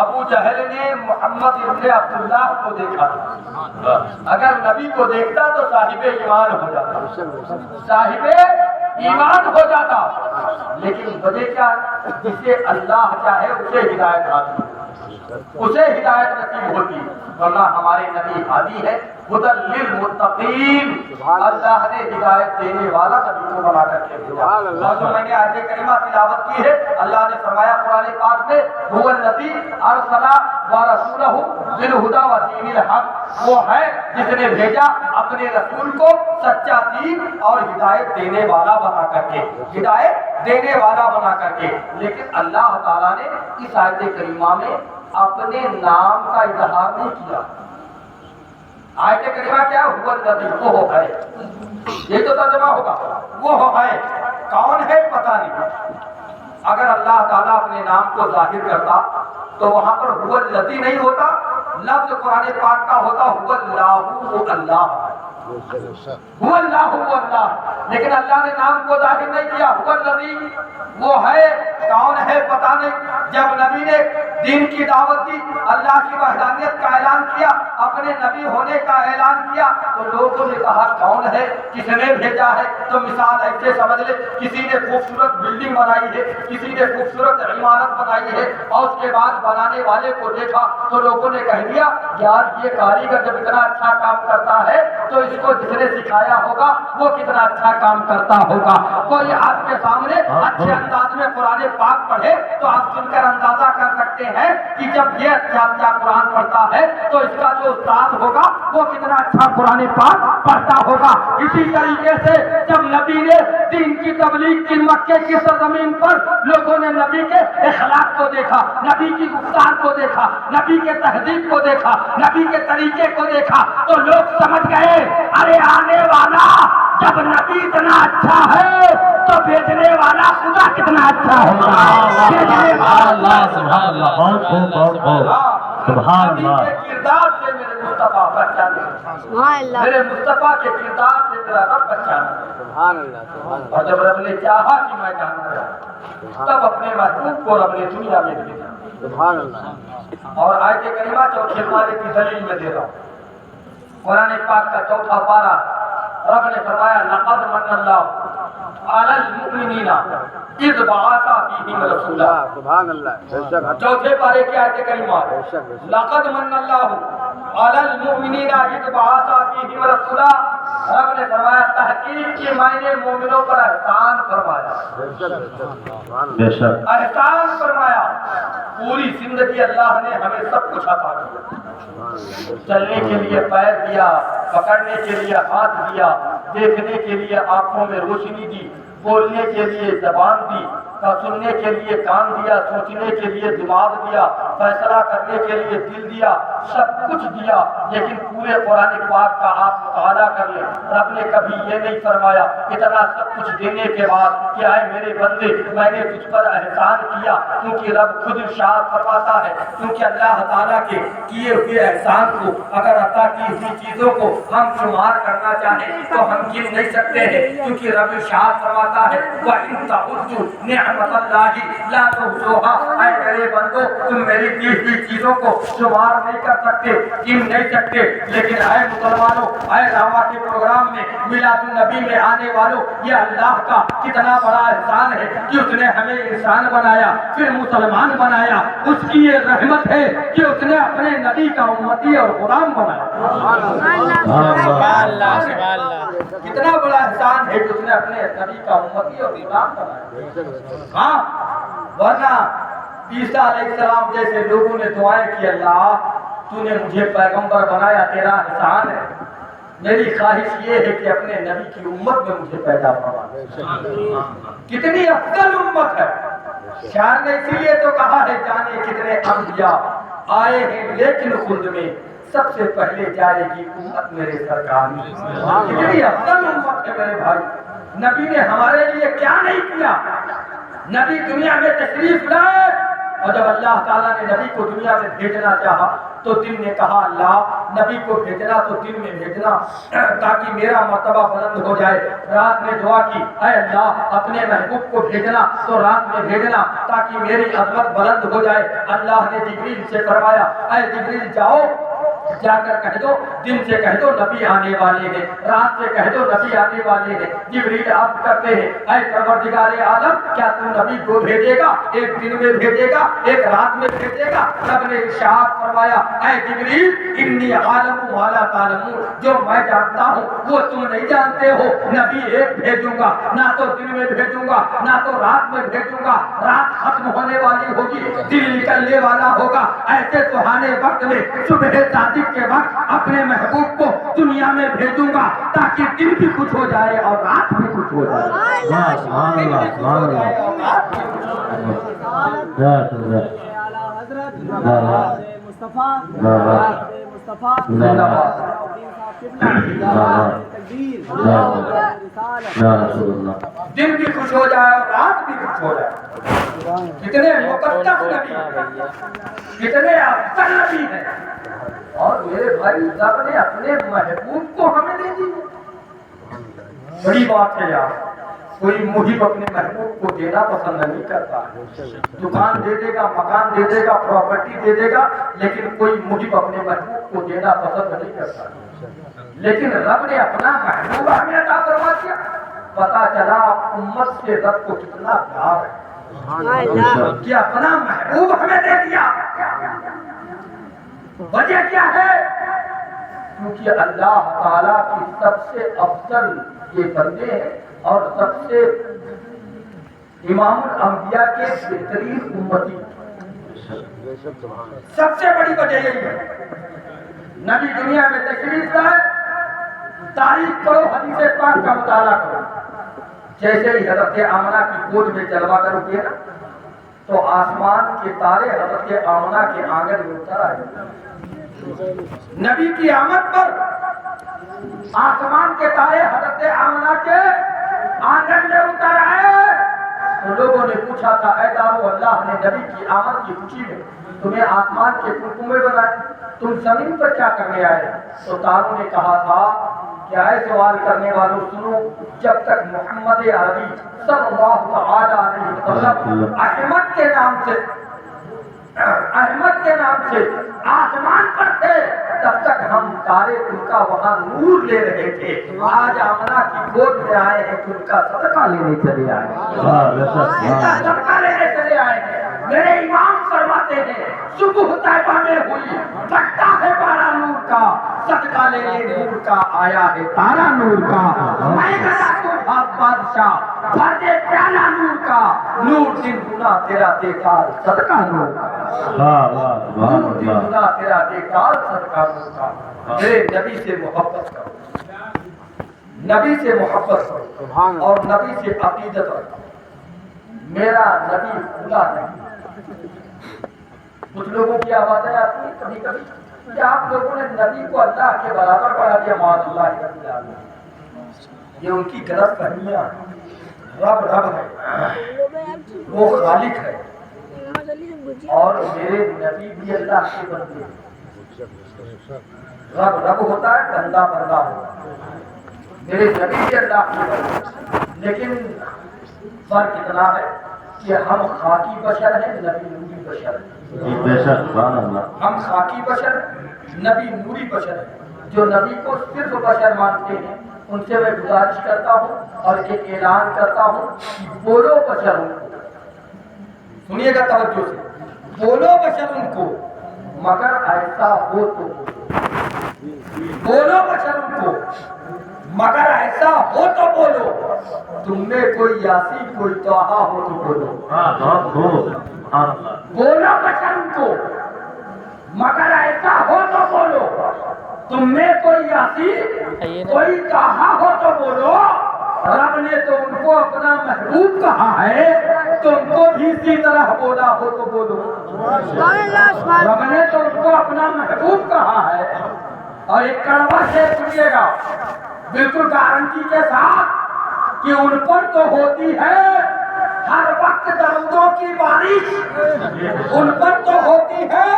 Speaker 1: ابو جہل نے محمد ابن عبداللہ کو دیکھا تھا، اگر نبی کو دیکھتا تو صاحب ایمان ہو جاتا، صاحب ایمان ہو جاتا، لیکن وجہ کیا ہے؟ جسے اللہ چاہے اسے ہدایت حاصل، اسے ہدایت نصیب ہوتی، ورنہ ہمارے نبی ہادی ہے، ہدی للمتقین، اللہ نے ہدایت دینے والا نبی کو بنا کر کے بھیجا۔ اور جو میں نے آیت کریمہ تلاوت کی ہے، اللہ نے فرمایا قرآن پاک میں هو الذی ارسل ورسولہ بالہدی ودین الحق، وہ ہے جس نے بھیجا اپنے رسول کو سچا دین اور ہدایت دینے والا بنا کر کے، ہدایت دینے والا بنا کر کے۔ لیکن اللہ تعالیٰ نے اس آیت کریمہ میں اپنے نام کا اظہار نہیں کیا۔ آیت کریمہ کیا ہے؟ هو الذی، وہ ہے، یہ تو ترجمہ ہوگا، وہ ہے، کون ہے پتہ نہیں۔ اگر اللہ تعالیٰ اپنے نام کو ظاہر کرتا تو وہاں پر هو الذی نہیں ہوتا، لفظ قرآن پاک کا ہوتا هو اللہ، وہ اللہ ہے، هو اللہ، وہ اللہ، لیکن اللہ نے نام کو ظاہر نہیں کیا، هو الذی، وہ ہے، کون ہے پتہ نہیں۔ جب نبی نے دین کی دعوت دی، اللہ کی وحدانیت کا اعلان کیا، اپنے نبی ہونے کا اعلان کیا، تو لوگوں نے کہا کون ہے، کس نے بھیجا ہے؟ تو مثال ایسے سمجھ لے، کسی نے خوبصورت بلڈنگ بنائی ہے، کسی نے خوبصورت عمارت بنائی ہے، اور اس کے بعد بنانے والے کو دیکھا تو لوگوں نے کہہ دیا یار یہ کاریگر جب اتنا اچھا کام کرتا ہے تو اس کو جس نے سکھایا ہوگا وہ کتنا اچھا کام کرتا ہوگا۔ کوئی آپ کے سامنے اچھے انداز میں قرآن پاک پڑھے تو آپ سن کر اندازہ کر سکتے ہیں کہ جب یہ اچھا قرآن پڑھتا ہے تو اس کا جو استاد ہوگا وہ کتنا اچھا قرآن پاک پڑھتا ہوگا۔ اسی طریقے سے جب نبی نے دین کی تبلیغ کی مکے کی سرزمین پر لوگوں نے نبی کے اخلاق کو دیکھا، نبی کی گفتار کو دیکھا، نبی کے تہذیب کو دیکھا، نبی کے طریقے کو دیکھا تو لوگ سمجھ گئے ارے آنے والا جب نبی اتنا اچھا ہے تو بھیجنے والا خدا کتنا اچھا ہوگا۔ بھیجنے والا
Speaker 3: سبحان اللہ، بہت خوب، بہت خوب، سبحان اللہ۔
Speaker 1: نبی کے کردار سے میرے مصطفیٰ پہچانے، میرے مصطفیٰ کے کردار سے میرا رب پہچانے، اور جب رب نے چاہا کہ میں جانا چاہتا تب اپنے محبوب کو رب نے دنیا میں بھیجا۔ اور آیت کریمہ چوتھے پارے کی دلیل میں دے رہا ہوں، قرآن پاک کا چوتھا پارہ، رب نے فرمایا لقد من اللہ علی المؤمنین اذ بعث فیہم رسولا۔
Speaker 5: سبحان اللہ،
Speaker 1: چوتھے پارے کی آیت کریمہ، لقد من اللہ علی المؤمنین اذ بعث فیہم رسولا۔ رب نے فرمایا تحقیق کی میں نے مومنوں پر احسان فرمایا،
Speaker 3: بے شک،
Speaker 1: احسان فرمایا، پوری زندگی اللہ نے ہمیں سب کچھ عطا کیا، چلنے کے لیے پیر دیا، پکڑنے کے لیے ہاتھ دیا، دیکھنے کے لیے آنکھوں میں روشنی دی، بولنے کے لیے زبان دی، سننے کے لیے کان دیا، سوچنے کے لیے دماغ دیا، فیصلہ کرنے کے لیے دل دیا، سب کچھ دیا۔ لیکن پورے قرآن پاک کا آپ مطالعہ کر لیں، رب نے کبھی یہ نہیں فرمایا اتنا سب کچھ دینے کے بعد کہ اے میرے بندے میں نے تجھ پر احسان کیا، کیونکہ رب خود ارشاد فرماتا ہے، کیونکہ اللہ تعالیٰ کے کیے ہوئے احسان کو، اگر عطا کی ہوئی چیزوں کو ہم شمار کرنا چاہیں تو ہم گن نہیں سکتے ہیں، کیونکہ رب ارشاد فرماتا ہے وَإِن تَعُدُّوا نِعْمَتَ اللَّهِ لَا تُحْصُوهَا، اے میرے بندو تم میری دی ہوئی چیزوں کو شمار نہیں کر سکتے، گن نہیں سکتے۔ لیکن اے مسلمانوں، اے دعویٰ کے پروگرام میں میلاد النبی میں آنے والوں، یہ اللہ کا کتنا بڑا احسان ہے کہ اس نے ہمیں انسان بنایا پھر مسلمان بنایا، اس کی یہ رحمت ہے کہ اس نے اپنے نبی کا امتی اور غلام بنایا۔ کتنا بڑا احسان ہے کہ اس نے اپنے نبی کا امتی اور غلام بنایا۔ ہاں، ورنہ عیسیٰ علیہ السلام جیسے لوگوں نے دعائیں کی اللہ تو نے مجھے پیغمبر بنایا، تیرا احسان ہے، میری خواہش یہ ہے کہ اپنے نبی کی امت میں مجھے پیدا فرما۔ کتنی افضل امت ہے، شاعر نے اسی لیے تو کہا ہے جانے کتنے انبیاء آئے ہیں لیکن خلد میں سب سے پہلے جائے گی امت میرے سرکار میں۔ کتنی افضل امت ہے میرے بھائی، نبی نے ہمارے لیے کیا نہیں کیا۔ نبی دنیا میں تشریف لائے اور جب اللہ تعالیٰ نے نبی کو دنیا میں بھیجنا چاہا تو دل نے کہا اللہ نبی کو بھیجنا تو دل میں بھیجنا تاکہ میرا مرتبہ بلند ہو جائے. رات میں دعا کی اے اللہ اپنے محبوب کو بھیجنا تو رات میں بھیجنا تاکہ میری عظمت بلند ہو جائے. اللہ نے جبریل سے فرمایا اے جبریل جاؤ جا کر کہہ دو دن سے کہہ دو نبی آنے والے ہیں, رات سے کہہ دو نبی آنے والے ہیں. جبریل عرض کرتے ہیں اے پروردگار عالم کیا تم نبی کو بھیجے گا, ایک دن میں بھیجے گا ایک رات میں بھیجے گا؟ رب نے ارشاد فرمایا اے جبریل انی عالم ما لا تعلمون, جو میں جانتا ہوں وہ تم نہیں جانتے ہو. نبی ایک بھیجوں گا, نہ تو دن میں بھیجوں گا نہ تو رات میں بھیجوں گا. رات ختم ہونے والی ہوگی, دن نکلنے والا ہوگا. ایسے سہانے وقت میں صبح صادق کے وقت اپنے محبوب کو دنیا میں بھیجوں گا تاکہ دن بھی کچھ ہو جائے اور رات بھی کچھ ہو جائے.
Speaker 3: سبحان اللہ سبحان اللہ یا رسول اللہ یا رسول اللہ.
Speaker 1: دن بھی خوش ہو جائے اور رات بھی خوش ہو جائے. کتنے مقدس نبی, کتنے افضل نبی ہیں. اور میرے بھائی رب نے اپنے محبوب کو ہمیں دے دی. بڑی بات ہے یار, کوئی محب اپنے محبوب کو دینا پسند نہیں کرتا. دکان دے دے گا, مکان دے دے گا, پراپرٹی دے دے گا, لیکن کوئی محب اپنے محبوب کو دینا پسند نہیں کرتا. لیکن رب نے اپنا محبوب ہمیں عطا فرما دیا. پتا چلا امت سے رب کو کتنا پیار ہے کہ اپنا محبوب ہمیں دے دیا. وجہ کیا ہے؟ کیونکہ اللہ تعالیٰ کی سب سے افضل یہ بندے ہیں اور سب سے امام الانبیاء کے بہترین امتی. سب سے بڑی وجہ یہی ہے. نبی دنیا میں تشریف لائے, تاریخ پڑھو, حدیث پاک کا مطالعہ کرو. جیسے ہی حضرت آمنہ کی گود میں چلوا کر اٹھے نا تو آسمان کے تارے حضرت آمنہ کے آنگن میں اتر آئے. نبی کی آمد پر آسمان کے تارے حضرت آمنہ کے آنگن میں اتر آئے. تو لوگوں نے پوچھا تھا اے دارو اللہ نے نبی کی آمد کی خوشی میں تمہیں آسمان کے کنکمے بنائے, تم زمین پر کیا کرنے آئے؟ تو تاروں نے کہا تھا کہ اے سوال کرنے والوں سنو, جب تک محمد عربی صلی اللہ تعالی علیہ وسلم احمد کے نام سے آسمان پر تھے تب تک ہم تارے ان کا وہاں نور لے رہے تھے. آج آمنہ کی گود میں آئے ہیں تو ان کا صدقہ لینے چلے آئے ہیں, صدقہ لینے چلے آئے ہیں. میرے امام فرماتے ہیں صبح طیبہ میں ہوئی بٹتا ہے پارا نور کا, صدقہ لینے نور کا آیا ہے تارا نور کا. میں گدا تو بھاگ بادشاہ بھرتے پیالہ نور کا, نور دن گنا تیرا دیکھار صدقہ نور کا. نور دن گنا تیرا دیکھار صدقہ نور کا. میرے نبی سے محبت کرو, نبی سے محبت کرو اور نبی سے عقیدت رکھو. میرا نبی خدا نہیں. کچھ لوگوں کی آوازیں آتی ہیں کبھی کبھی کہ آپ لوگوں نے نبی کو اللہ کے برابر بڑھا دیا. معاذ اللہ, یہ ان کی غلط فہمیاں. رب رب ہے, وہ خالق ہے, اور میرے نبی بھی اللہ کے بندے ہیں. رب رب ہوتا ہے, بندہ بندہ ہوتا ہے. میرے نبی بھی اللہ کے بندے, لیکن فرق اتنا ہے کہ ہم خاکی بشر ہیں, نبی نوری بشر ہیں. ہم خاکی بشر ہیں, نبی نوری بشر ہیں. جو نبی کو صرف بشر مانتے ہیں ان سے میں گزارش کرتا ہوں اور ایک اعلان کرتا ہوں کہ بولو بشر ان کو. سنیے گا توجہ سے, بولو بشر ان کو مگر ایسا ہو تو بولو بشر ان کو مگر ایسا ہو تو بولو. تم میں کوئی یاسی کوئی توحا ہو تو بولو. بولو بشر ان کو مگر ایسا ہو تو بولو. تم میں کوئی یاسی کوئی توحا ہو تو بولو. رب نے تو ان کو اپنا محبوب کہا ہے, تم کو بھی اسی طرح بولا ہو تو بولو. رب نے تو ان کو اپنا محبوب کہا ہے. اور ایک کڑوا شعر سنیے گا بالکل گارنٹی کے ساتھ کہ ان پر تو ہوتی ہے ہر وقت درودوں کی بارش ان پر تو ہوتی ہے،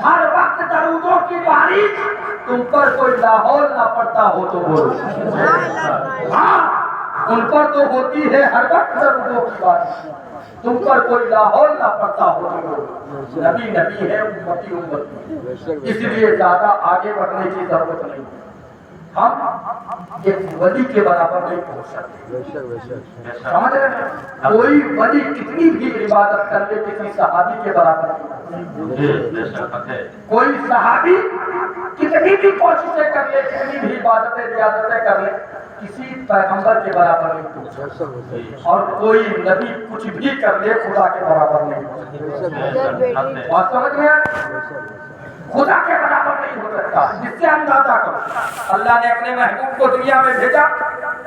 Speaker 1: ہر وقت درودوں کی بارش تم پر کوئی لاہور نہ پڑتا ہو تو بولو۔ ہاں ان پر تو ہوتی ہے ہر وقت درودوں کی بارش، تم پر کوئی لاہور نہ پڑتا ہو تو بولو۔ نبی نبی ہے، امتی امتی، اس لیے زیادہ آگے بڑھنے کی ضرورت نہیں۔ ہم ایک ولی کے برابر نہیں پہنچ سکتے، سمجھ رہے ہیں؟ کوئی ولی کتنی بھی عبادت کر لے کسی صحابی کے برابر نہیں، کوئی صحابی کتنی بھی کوششیں کر لے، کتنی بھی عبادتیں ریاضتیں کر لے، کسی پیغمبر کے برابر نہیں پہنچ سکتے، اور کوئی نبی کچھ بھی کر لے خدا کے برابر نہیں پہنچ سکتے۔ بات سمجھ میں آئی؟ خدا کے برابر نہیں ہو سکتا۔ جس سے اندازہ کرو، اللہ نے اپنے محبوب کو دنیا میں بھیجا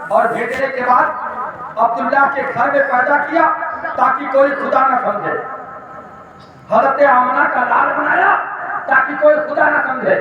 Speaker 1: اور بھیجنے کے بعد عبداللہ کے گھر میں پیدا کیا تاکہ کوئی خدا نہ سمجھے، حضرت آمنہ کا لال بنایا تاکہ کوئی خدا نہ سمجھے،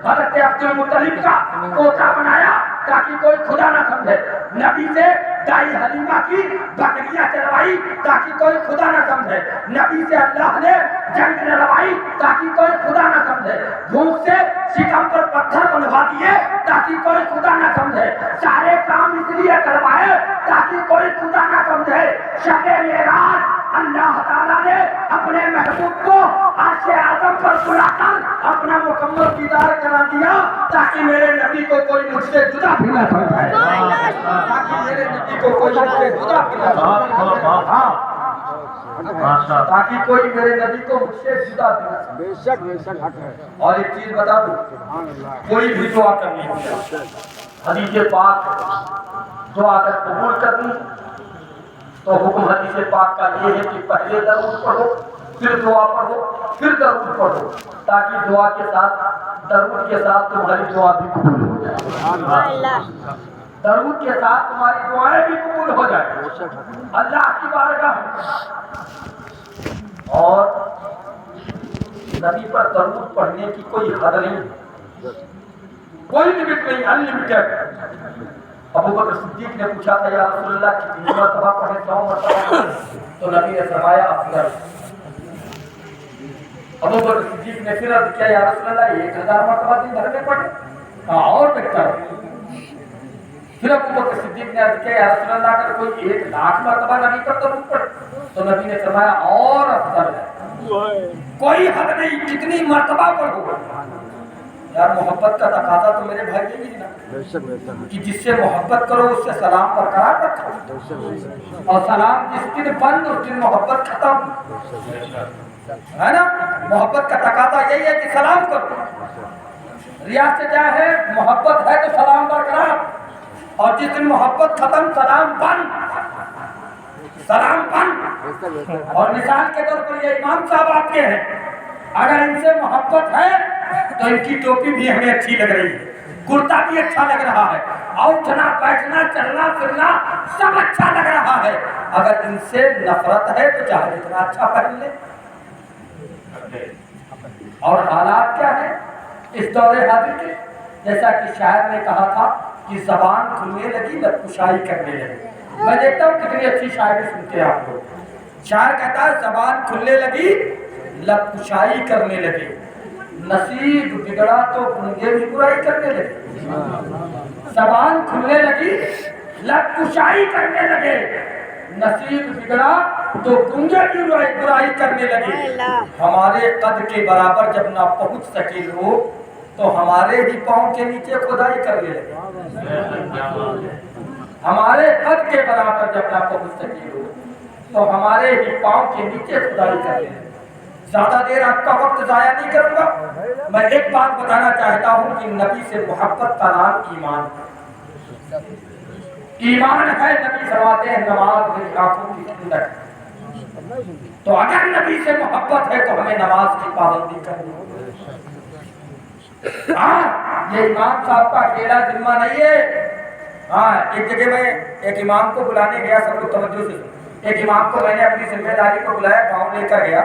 Speaker 1: حضرت عبد المطلب کا پوتا بنایا تاکہ کوئی خدا نہ سمجھے، نبی سے دائی حلیمہ کی بکریاں چلوائی تاکہ کوئی خدا نہ سمجھے، نبی سے اللہ نے جنگ لڑوائی تاکہ کوئی خدا نہ سمجھے، بھوک سے شکم پر پتھر بنوا دیے تاکہ کوئی خدا نہ سمجھے، سارے کام اس لیے کروائے تاکہ کوئی خدا نہ سمجھے۔ شب معراج اللہ تعالیٰ نے اپنے محبوب کو عرش اعظم پر بلا کر اپنا مکمل دیدار کرا دیا تاکہ میرے نبی کو کوئی مجھ سے جدا بھی نہ سمجھے، تاکہ میرے نبی کو کوئی مجھ سے جدا بھی نہ سمجھے، تاکہ کوئی میرے نبی کو مجھ سے جدا بھی نہ سمجھے۔
Speaker 5: بے شک بے شک حق ہے۔
Speaker 1: اور ایک چیز بتا دوں، کوئی بھی دعا کرنی ہے، حدیث پاک دعا اگر قبول کرنی تو حکم حدیث پاک کا یہ ہے کہ پہلے درود پڑھو، پھر دعا پڑھو، پھر درود پڑھو، تاکہ دعا کے ساتھ درود کے ساتھ تمہاری دعا بھی قبول ہو جائے، درود کے ساتھ تمہاری دعائیں بھی قبول ہو جائیں اللہ کی بارگاہ میں۔ اور نبی پر درود پڑھنے کی کوئی حد نہیں، کوئی لمٹ نہیں، انلمیٹڈ۔ ابو بکر صدیق نے پوچھا تھا یا رسول اللہ کتنی مرتبہ پڑھیں، 100 مرتبہ پڑھیں؟ تو نبی نے فرمایا افضل۔ ابو بکر صدیق نے پھر عرض کیا یا رسول اللہ 1000 مرتبہ دن بھر میں پڑھیں؟ ہاں اور بہتر۔ پھر ابو بکر صدیق نے عرض کیا یا رسول اللہ اگر کوئی 1,00,000 مرتبہ نبی پر درود پڑھے؟ تو نبی نے فرمایا اور افضل ہے، کوئی حد نہیں، کتنی مرتبہ پڑھو۔ یار محبت کا تقاضا تو میرے بھائی یہی ہے نا کہ جس سے محبت کرو اس سے سلام برقرار رکھو، اور سلام جس دن بند اس دن محبت ختم، ہے نا؟ محبت کا تقاضا یہی ہے کہ سلام کرو، ریاض سے کیا ہے؟ محبت ہے تو سلام برقرار، اور جس دن محبت ختم سلام بند، سلام بند۔ اور مثال کے طور پر یہ امام صاحب آپ کے ہیں، اگر ان سے محبت ہے تو ان کی ٹوپی بھی ہمیں اچھی لگ رہی ہے، کرتا بھی اچھا لگ رہا ہے، اٹھنا بیٹھنا چلنا پھرنا سب اچھا لگ رہا ہے۔ اگر ان سے نفرت ہے تو چاہے جتنا اچھا پہن لے۔ اور حالات کیا ہے اس دور حاضر کے؟ جیسا کہ شاعر نے کہا تھا کہ زبان کھلنے لگی لب کشائی کرنے لگی۔ میں دیکھتا ہوں کتنی اچھی شاعری سنتے ہیں آپ لوگ۔ شاعر کہتا ہے زبان کھلنے لگی لب کشائی کرنے لگے، نصیب بگڑا تو گونگے بھی برائی کرنے لگے۔ زبان کھلنے لگی لب کشائی کرنے لگے، نصیب بگڑا تو گونگے بھی برائی کرنے لگے۔ ہمارے قد کے برابر جب نہ پہنچ سکے لوگ تو ہمارے ہی پاؤں کے نیچے کھدائی کرنے لگے۔ ہمارے قد کے برابر جب نہ پہنچ سکے لوگ تو ہمارے ہی پاؤں کے نیچے کھدائی کرنے لگے۔ زیادہ دیر آپ کا وقت ضائع نہیں کروں گا، میں ایک بات بتانا چاہتا ہوں کہ نبی سے محبت کا نام ایمان ہے۔ ایمان ہے، نبی فرماتے ہیں نماز میری آنکھوں کی ٹھنڈک۔ تو اگر نبی سے محبت ہے تو ہمیں نماز کی پابندی کرنی ہوگی۔ ہاں یہ امام صاحب کا اکیلا ذمہ نہیں ہے۔ ہاں ایک جگہ میں ایک امام کو بلانے گیا، سب لوگ توجہ سے، ایک امام کو میں نے اپنی ذمہ داری کو بلایا، گاؤں لے کر گیا،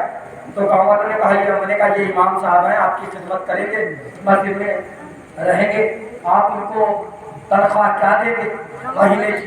Speaker 1: تو گاؤں والوں نے کہا میں نے کہا یہ امام صاحب ہیں، آپ کی خدمت کریں گے، مسجد میں رہیں گے، آپ ان کو تنخواہ کیا دیں گے مہینے کی؟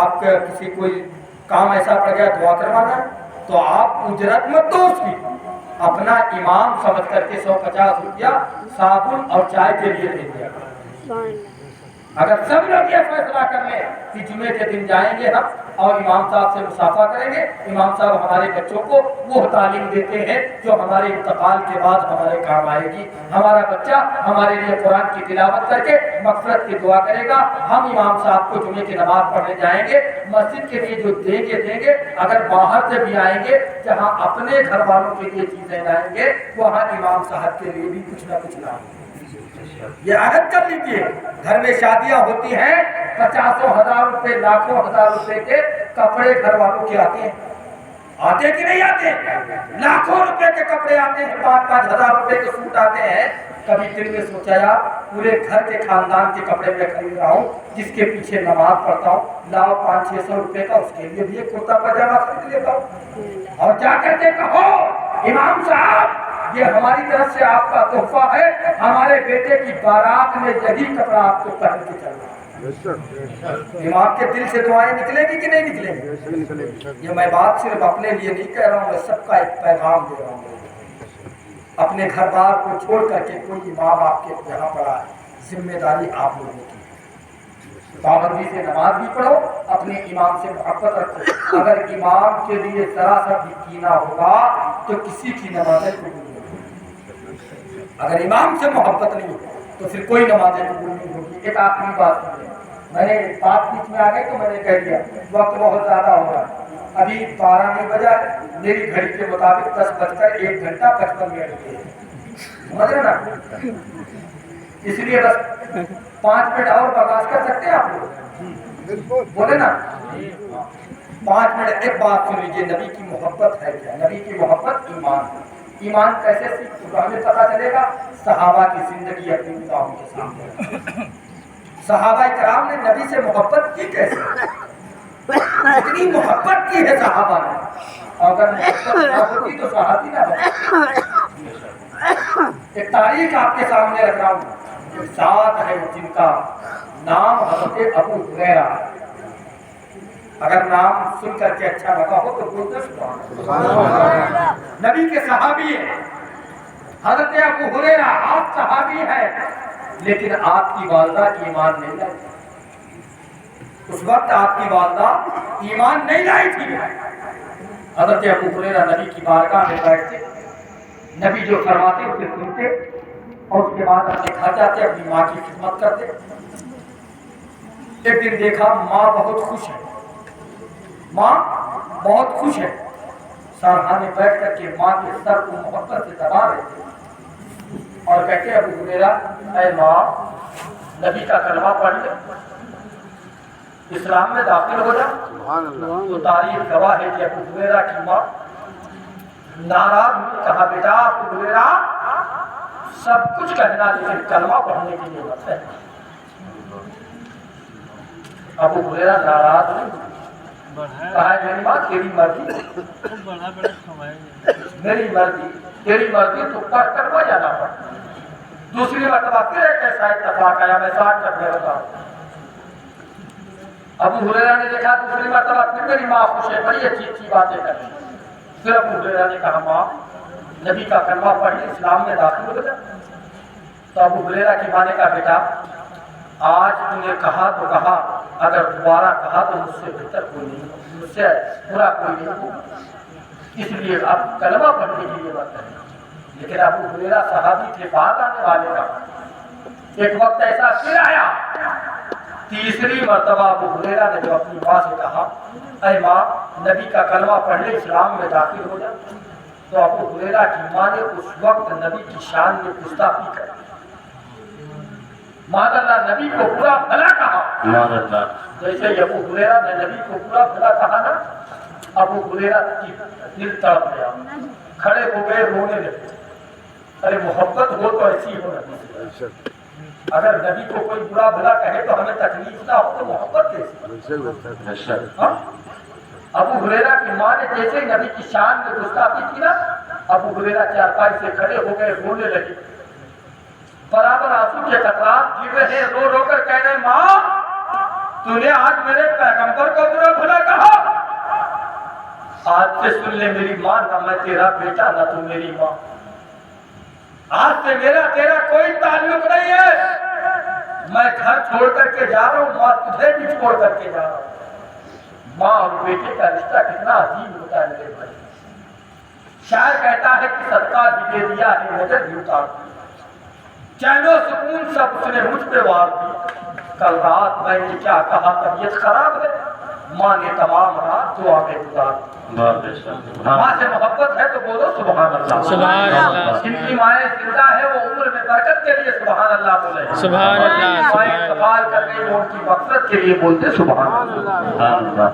Speaker 1: آپ کا کسی کوئی کام ایسا پڑ گیا دعا کروانا ہے تو آپ اجرت مت دو اس کی، اپنا امام سمجھ کر کے 150 روپیہ صابن اور چائے کے لیے دے دیا۔ اگر سب لوگ یہ فیصلہ کر لیں کہ جمعے کے دن جائیں گے ہم اور امام صاحب سے مصافحہ کریں گے، امام صاحب ہمارے بچوں کو وہ تعلیم دیتے ہیں جو ہمارے انتقال کے بعد ہمارے کام آئے گی، ہمارا بچہ ہمارے لیے قرآن کی تلاوت کر کے مغفرت کی دعا کرے گا، ہم امام صاحب کو جمعے کی نماز پڑھنے جائیں گے، مسجد کے لیے جو دیں گے، اگر باہر سے بھی آئیں گے جہاں اپنے گھر والوں کے لیے چیزیں لائیں گے وہاں امام صاحب کے لیے بھی کچھ نہ کچھ لائیں گے۔ یہ عہد کر لیجیے، گھر میں شادیاں ہوتی ہیں، 50,000 روپے لاکھوں ہزار روپے کے کپڑے گھر والوں کے آتے ہیں، آتے کہ نہیں آتے؟ لاکھوں روپے کے کپڑے آتے ہیں، 5,000 روپے کے سوٹ آتے ہیں۔ کبھی دل میں سوچا یار پورے گھر کے خاندان کے کپڑے میں خرید رہا ہوں، جس کے پیچھے نماز پڑھتا ہوں، لاؤ 500-600 روپے کا اس کے لیے بھی ایک کرتا پاجامہ خرید لیتا ہوں، اور جا کر کے کہو امام صاحب یہ ہماری طرف سے آپ کا تحفہ ہے، ہمارے بیٹے کی بارات میں یہی کپڑا آپ کو پہن کے چلنا۔ امام کے دل سے دعائیں نکلیں گی کہ نہیں نکلیں گی؟ یہ میں بات صرف اپنے لیے نہیں کہہ رہا ہوں، میں سب کا ایک پیغام دے رہا ہوں۔ اپنے گھر بار کو چھوڑ کر کے کوئی امام آپ کے یہاں پڑا ہے، ذمہ داری آپ لوگوں کی، پابندی سے نماز بھی پڑھو، اپنے امام سے محبت رکھو۔ اگر امام کے لیے ذرا سا بھی کینہ ہوگا تو کسی کی نمازیں قبول نہیں ہوگی۔ اگر امام سے محبت نہیں تو پھر کوئی نمازیں قبول نہیں ہوگی۔ ایک آخری بات سنیں، میں نے بات بیچ میں آ گئی تو میں نے کہہ دیا وقت بہت زیادہ ہو رہا ہے، ابھی 12 نہیں بجا، میری گھڑی کے مطابق 10:01:55 سمجھ رہے نا؟ اس لیے بس 5 منٹ اور برداشت کر سکتے ہیں آپ لوگ، بولے نا 5 منٹ۔ ایک بات سن لیجیے، نبی کی محبت ہے کیا؟ نبی کی محبت ایمان ہے۔ ایمان کیسے سیکھ ہمیں پتا چلے گا؟ صحابہ کی زندگی اپنی نگاہوں کے سامنے، صحابہ کرام نے نبی سے محبت کی کیسے؟ اتنی محبت کی ہے صحابہ نے، اگر محبت نہ ہوتی تو صحابی نہ بنتے۔ ایک تاریخ آپ کے سامنے رکھ رہا ہوں، ایک ذات ہے جن کا نام حضرت ابو ہریرہ، اگر نام سن کر کے اچھا لگا ہو تو بولتے سبحان اللہ۔ نبی کے صحابی ہیں حضرت ابو ہریرہ، آپ صحابی ہیں لیکن آپ کی والدہ ایمان نہیں لائی، اس وقت آپ کی والدہ ایمان نہیں لائی تھی۔ حضرت ابو ہریرہ نبی کی بارگاہ میں بیٹھتے، نبی جو فرماتے اسے سنتے اور اس کے بعد اپنے گھر جاتے، اپنی ماں کی خدمت کرتے۔ ایک دن دیکھا ماں بہت خوش ہے، ماں بہت خوش ہے، سرحانے بیٹھ کر کے ماں کے سر کو محبت سے دبا رہے تھے اور کہتے ابو ہریرہ اے ماں نبی کا کلمہ پڑھ لے، اسلام میں داخل ہو جا۔ تو تاریخ گواہ ہے کہ ابو ہریرہ کی ماں ناراض ہوئی، کہا بیٹا ابو ہریرہ سب کچھ کہنا لیکن کلمہ پڑھنے کی ضرورت ہے۔ ابو ہریرہ ناراض ہوئی، کہا میری ماں تیری مرضی، میری مرضی، تیری مرضی تو پڑھ کر وہ جانا پڑ۔ دوسری مرتبہ پھر ایک ایسا اتفاق آیا، میں 60 کرنے لگا۔ ابو ہریرہ نے دیکھا دوسری مرتبہ پھر میری ماں خوش ہے، بڑی اچھی اچھی باتیں کر رہی ہیں۔ پھر ابو ہریرہ نے کہا ماں نبی کا کلمہ پڑھ لے، اسلام میں داخل ہو جا۔ تو ابو ہریرہ کی ماں نے کہا بیٹا آج تم نے کہا تو کہا، اگر دوبارہ کہا تو مجھ سے بہتر کوئی نہیں، مجھ سے برا کوئی نہیں ہوگا، اس لیے اب کلمہ پڑھنے کی ضرورت ہے۔ لیکن ابو ہریرہ صحابی کے بعد آنے والے کا ایک وقت ایسا پھر آیا، تیسری مرتبہ ابو ہریرہ نے جو اپنی ماں سے کہا اے ماں نبی کا کلمہ پڑھ لے، اسلام میں داخل ہو جا، تو ابو ہریرہ کی ماں نے اس وقت نبی کی شان میں گستاخی کر دی، معاذ اللہ نبی کو برا بھلا کہا۔ جیسے ابو ہریرہ نے نبی کو برا بھلا کہا نا، ابو ہریرہ کی دل تڑپ گیا، کھڑے ہو گئے رونے لگے۔ ارے محبت ہو تو ایسی ہو نبی سے، اگر نبی کو کوئی برا بھلا کہے تو ہمیں تکلیف نہ ہو تو محبت کیسی؟ ابو ہریرہ کی ماں نے جیسے نبی کی شان میں گستاخی کی نا، ابو ہریرہ چارپائی سے کھڑے ہو گئے رونے لگے، برابر آنسو کے قطرات گر رہے، رو رو کر کہہ رہے ماں تو نے آج میرے پیغمبر کو برا بھلا کہا. آج سے سن لے میری ماں، نہ میں تیرا بیٹا نہ تو میری ماں. آج سے میرا تیرا کوئی تعلق نہیں ہے. میں گھر چھوڑ کر کے جا رہا ہوں، ماں تجھے بھی چھوڑ کر کے جا رہا ہوں. ماں اور بیٹے کا رشتہ کتنا عجیب ہوتا ہے میرے بھائی. شاعر کہتا ہے کہ صدقہ بھی دے دیا ہے نظر بھی اتار دی، چین و سکون سب اس نے مجھ پہ وار دی. کل رات میں نے کیا کہا طبیعت خراب ہے، ماں نے تمام رات دعا میں گزار دی. ماں سے محبت ہے تو بولو سبحان اللہ.
Speaker 2: سبحان اللہ.
Speaker 1: جن کی مائیں زندہ ہے وہ عمر میں برکت کے لیے سبحان اللہ بولے.
Speaker 2: سبحان اللہ.
Speaker 1: مائیں انتقال کر گئی وہ ان کی مقصد کے لیے بولتے سبحان اللہ.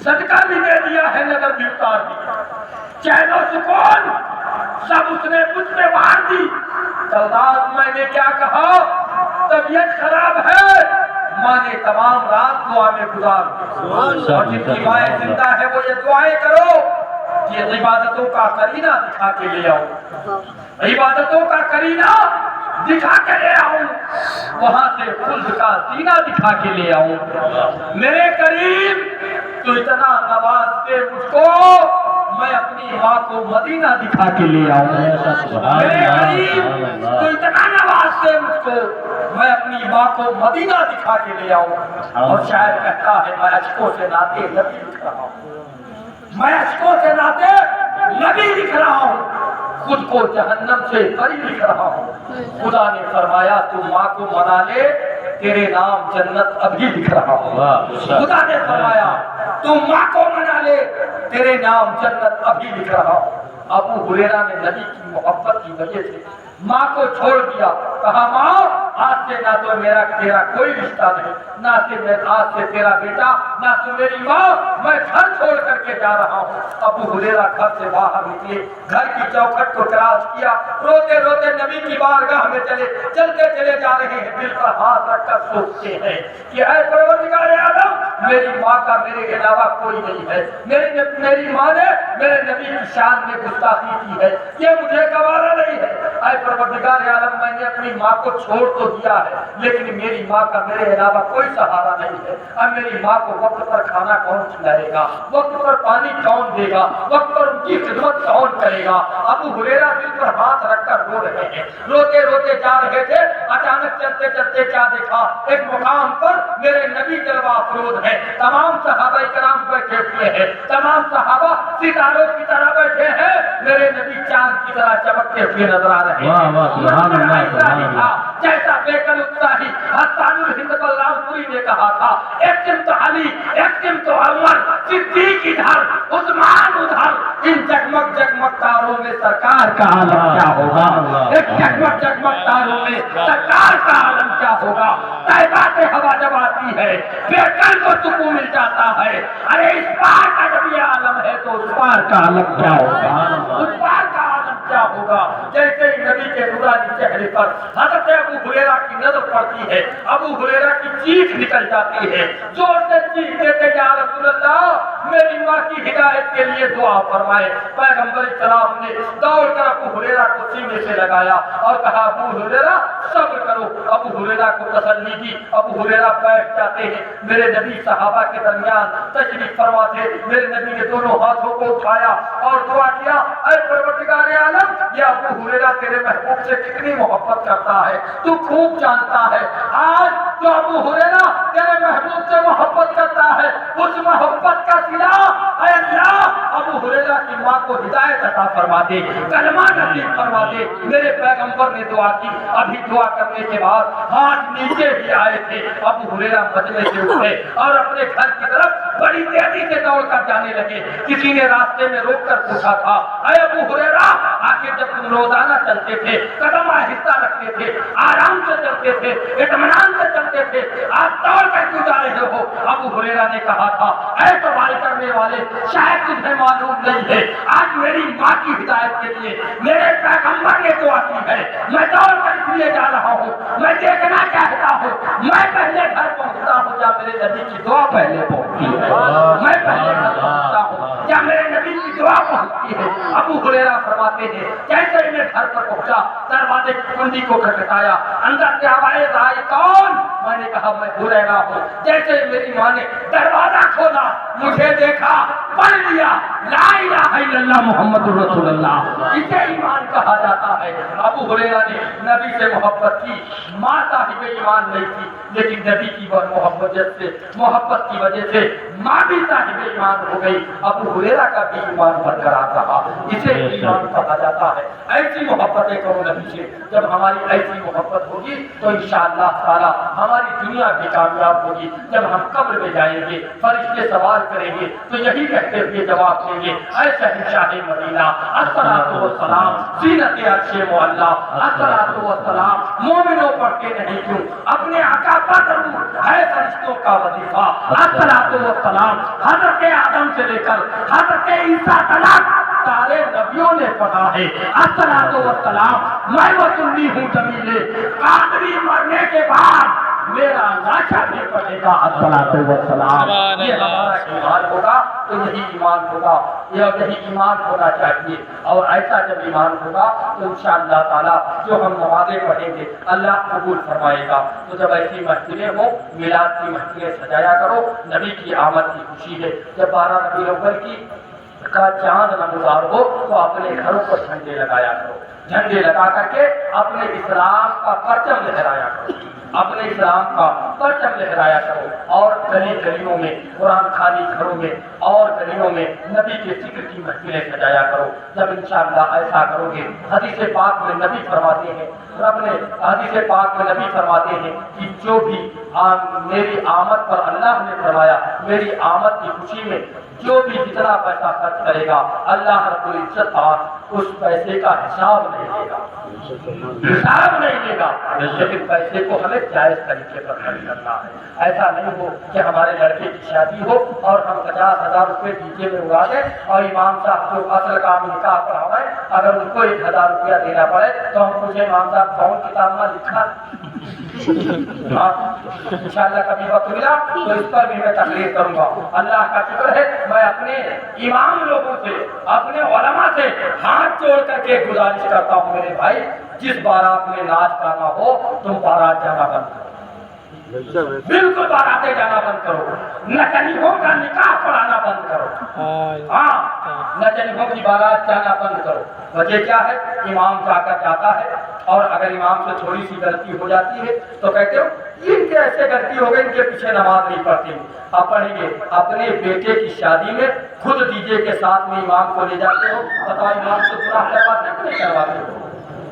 Speaker 1: صدقہ بھی دے دیا ہے نظر بھی اتار دی، چین و سکون سب اس نے مجھ پہ وار دی. کل رات میں نے کیا کہا طبیعت خراب ہے، ماں نے تمام رات دعا میں گزار دی. اور جن کی مائیں زندہ ہے وہ یہ دعائیں کرو کہ عبادتوں کا کرینہ دکھا کے لے آؤ، عبادتوں کا کرینہ دکھا کے لے آؤں، وہاں سے خلد کا سینہ دکھا کے لے آؤں. میرے کریم تو اتنا نواز دے مجھ کو، میں اپنی ماں کو مدینہ دکھا کے لے آؤں. میرے کریم تو اتنا نواز دے مجھ کو، میں اپنی ماں کو مدینہ دکھا کے لے آؤں. اور شاعر کہتا ہے میں اشکوں سے ناطے نبی لکھ رہا ہوں، میں اشکوں سے ناطے نبی لکھ رہا ہوں، خود کو جہنم سے بری لکھ رہا ہوں. خدا نے فرمایا تو ماں کو منا لے، تیرے نام جنت ابھی لکھ رہا ہوں. خدا نے فرمایا تو ماں کو منا لے، تیرے نام جنت ابھی لکھ رہا ہوں. ابو ہریرہ نے نبی کی محبت کی وجہ سے ماں کو چھوڑ دیا. کہا ماں آج سے نہ تو میرا تیرا کوئی رشتہ نہیں، نہ سے آج سے تیرا بیٹا نہ تو میری ماں، میں گھر چھوڑ کر کے جا رہا ہوں. ابو ہریرہ گھر سے باہر نکلے، گھر کی چوکھٹ کو کراس کیا، روتے روتے نبی کی بارگاہ میں چلتے چلے جا رہے ہیں. دل پر ہاتھ رکھ کر سوچتے ہیں کہ اے پروردگار عالم، میری ماں کا میرے علاوہ کوئی نہیں ہے. میری ماں نے میرے نبی کی شان میں گستاخی کی ہے، یہ مجھے گوارا نہیں ہے. اے پروردگار عالم، میں نے اپنی ماں کو چھوڑ تو دیا ہے لیکن میری ماں کا میرے علاوہ کوئی سہارا نہیں ہے. اب میری ماں کو وقت پر کھانا کون کھلائے گا، وقت پر پانی کون دے گا، وقت پر ان کی خدمت کون کرے گا. ابو ہریرہ دل پر ہاتھ رکھ کر رو رہے ہیں، روتے روتے جا رہے تھے. اچانک چلتے چلتے کیا دیکھا، ایک مقام پر میرے نبی جلوہ افروز ہے، تمام صحابہ کرام بیٹھے ہوئے ہیں، تمام صحابہ ستاروں کی طرح بیٹھے ہیں. میرے نبی چاند کی طرح چمکتے ہوئے نظر آ رہے ہیں. جیسا بیکل اتساہی حسان الہند بلرام پوری نے کہا تھا، ایک سمت علی ایک سمت عمر، صدیق ادھر عثمان ادھر. ان جگمگ جگمگ تاروں میں سرکار کا عالم کیا ہوگا، ایک جگمگ جگمگ تاروں میں سرکار کا عالم کیا ہوگا. طیبہ سے ہوا جب آتی ہے بیکل کو سکون مل جاتا ہے. ارے اس پار کا جب یہ عالم ہے تو اس پار کا عالم کیا ہوگا، اس پار کا عالم کیا ہوگا. جیسے ہی نبی کے نورانی چہرے پر حضرت ابو ہریرہ کی نظر پڑتی ہے، ابو ہریرہ کی چیخ نکل جاتی ہے، زور سے چیخ دیتے یا رسول اللہ میری ماں کی ہدایت کے لیے دعا فرمائے. پیغمبر اسلام نے دوڑ کر ابو ہریرہ کو سینے سے لگایا اور کہا ابو ہریرہ صبر کرو. ابو ہریرہ کو تسلی دی. ابو ہریرہ بیٹھ جاتے ہیں. میرے نبی صحابہ کے درمیان تشریف فرما تھے. میرے نبی نے دونوں ہاتھوں کو اٹھایا اور دعا کیا، اے پروردگار عالم، یہ ابو ہریرہ تیرے محبوب سے کتنی محبت کرتا ہے تو خوب جانتا ہے. آج جو ابو ہریرہ تیرے محبوب سے محبت کرتا ہے اس محبت کا صلہ اے اللہ ابو ہریرہ کی ماں کو ہدایت عطا فرما دے، کلمہ نصیب فرما دے. میرے پیغمبر نے دعا کی. ابھی دعا کرنے کے بعد ہاتھ نیچے ہی آئے تھے. ابو ہریرہ مجلس سے اٹھے اور اپنے گھر کی طرف بڑی تیزی سے دوڑ کر جانے لگے. کسی نے راستے میں روک کر پوچھا تھا، اے ابو ہریرہ آخر جب تم روزانہ چلتے تھے، قدم آہستہ رکھتے تھے، آرام سے چلتے تھے، اطمینان سے چلتے تھے، آج دوڑ کر کیوں جا رہے ہو؟ ابو ہریرہ نے کہا تھا، اے سوال کرنے والے، شاید تجھے معلوم نہیں ہے آج میری ماں کی ہدایت کے لیے میرے پیغمبر نے دعا کی ہے. میں دوڑ کر اس لیے جا رہا ہوں، میں دیکھنا چاہتا ہوں میں پہلے گھر پہنچتا ہوں یا میرے نبی کی دعا پہلے پہنچتی ہے. میں پہلے گھر پہنچتا ہوں یا میرے نبی کی دعا پہنچتی ہے۔ ابو ہریرہ فرماتے ہیں جیسے میں گھر پر پہنچا دروازے کی کنڈی کو کھٹکھٹایا، اندر سے آواز آئی کون؟ میں نے کہا میں ہریرہ ہوں۔ جیسے میری ماں نے دروازہ کھولا مجھے دیکھا پڑھ لیا لا الہ الا اللہ محمد رسول اللہ، اسے ایمان کہا جاتا ہے۔ ابو ہریرہ نے نبی سے محبت کی، ماں صاحب ایمان نہیں تھی لیکن نبی کی محبت کی وجہ سے ماں بھی صاحب ایمان ہو گئی، ابو ہریرہ کا بھی ایمان برقرار رہا، اسے ایمان کہا جاتا ہے۔ ایسی محبتیں کرو نبی سے، جب ہماری ایسی محبت ہوگی تو انشاءاللہ تعالی ہماری دنیا بھی کامیاب ہوگی۔ جب ہم قبر میں جائیں گے فرشتے سوال کریں گے تو یہی کہتے ہوئے جواب دیں گے اے شہنشاہ مدینہ الصلاۃ والسلام زینت عرش معلی، الصلاۃ والسلام مومنوں پڑھتے نہیں کیوں؟ اپنے آقا پر ضرور ہے فرشتوں کا وظیفہ۔ الصلاۃ والسلام حضرت آدم سے لے کر حضرت عیسیٰ تک سارے نبیوں نے پڑھا ہے۔ الصلاۃ والسلام میں وہ سنی ہوں جمیلے قادری مرنے کے بعد میرا لاچا بھی پڑھے گا الصلاۃ والسلام۔ یہ ہمارا ایمان ہوگا تو یہی ایمان ہوگا، یہی ایمان ہونا چاہیے، اور ایسا جب ایمان ہوگا تو انشاءاللہ تعالی جو ہم نمازیں پڑھیں گے اللہ قبول فرمائے گا۔ تو جب ایسی محفلیں ہوں میلاد کی محفلیں سجایا کرو، نبی کی آمد کی خوشی ہے۔ جب 12 ربیع الاول کی کا چاند نمودار ہو تو اپنے گھروں پر جھنڈے لگایا کرو، جھنڈے لگا کر کے اپنے اسلام کا پرچم لہرایا کرو، اپنے اسلام کا پرچم لہرایا کرو، اور گلی گلیوں میں قرآن خوانی گھروں میں اور گلیوں میں نبی کے ذکر کی محفلیں سجایا کرو۔ جب انشاءاللہ ایسا کرو گے، حدیث پاک میں نبی فرماتے ہیں، رب نے حدیث پاک میں نبی فرماتے ہیں کہ جو بھی میری آمد پر اللہ نے فرمایا میری آمد کی خوشی میں جو بھی جتنا پیسہ خرچ کرے گا اللہ رب العزت اس پیسے کا حساب نہیں لے گا، حساب نہیں لے گا، لیکن پیسے کو ہمیں جائز طریقے پر خرچ کرنا ہے۔ ایسا نہیں ہو کہ ہمارے لڑکے کی شادی ہو اور ہم 50,000 روپے ڈی جے میں اڑا دیں اور امام صاحب جو اصل کام نکاح پڑھائیں اگر ان کو 1,000 روپیہ دینا پڑے تو ہم پوچھیں امام صاحب کون کتاب میں لکھا؟ انشاءاللہ کبھی وقت ملا تو اس پر بھی میں تقریر کروں گا۔ اللہ کا شکر ہے میں اپنے امام لوگوں سے اپنے علماء سے ہاتھ جوڑ کر کے گزارش کرتا ہوں میرے بھائی جس بارات میں ناچ گانا ہو تم بارات جانا بند کرو، بالکل باراتیں جانا بند کرو، نچنیوں کا نکاح پڑھانا بند کرو، ہاں نچنیوں کی بارات جانا بند کرو۔ وجہ کیا ہے؟ امام جا کر جاتا ہے اور اگر امام سے تھوڑی سی غلطی ہو جاتی ہے تو کہتے ہو ان کے ایسے غلطی ہو گئی ان کے پیچھے نماز نہیں پڑھتی ہوں۔ آپ پڑھیں گے اپنے بیٹے کی شادی میں خود ڈی جے کے ساتھ میں امام کو لے جاتے ہو، بتاؤ امام سے گناہ کرواتے ہو،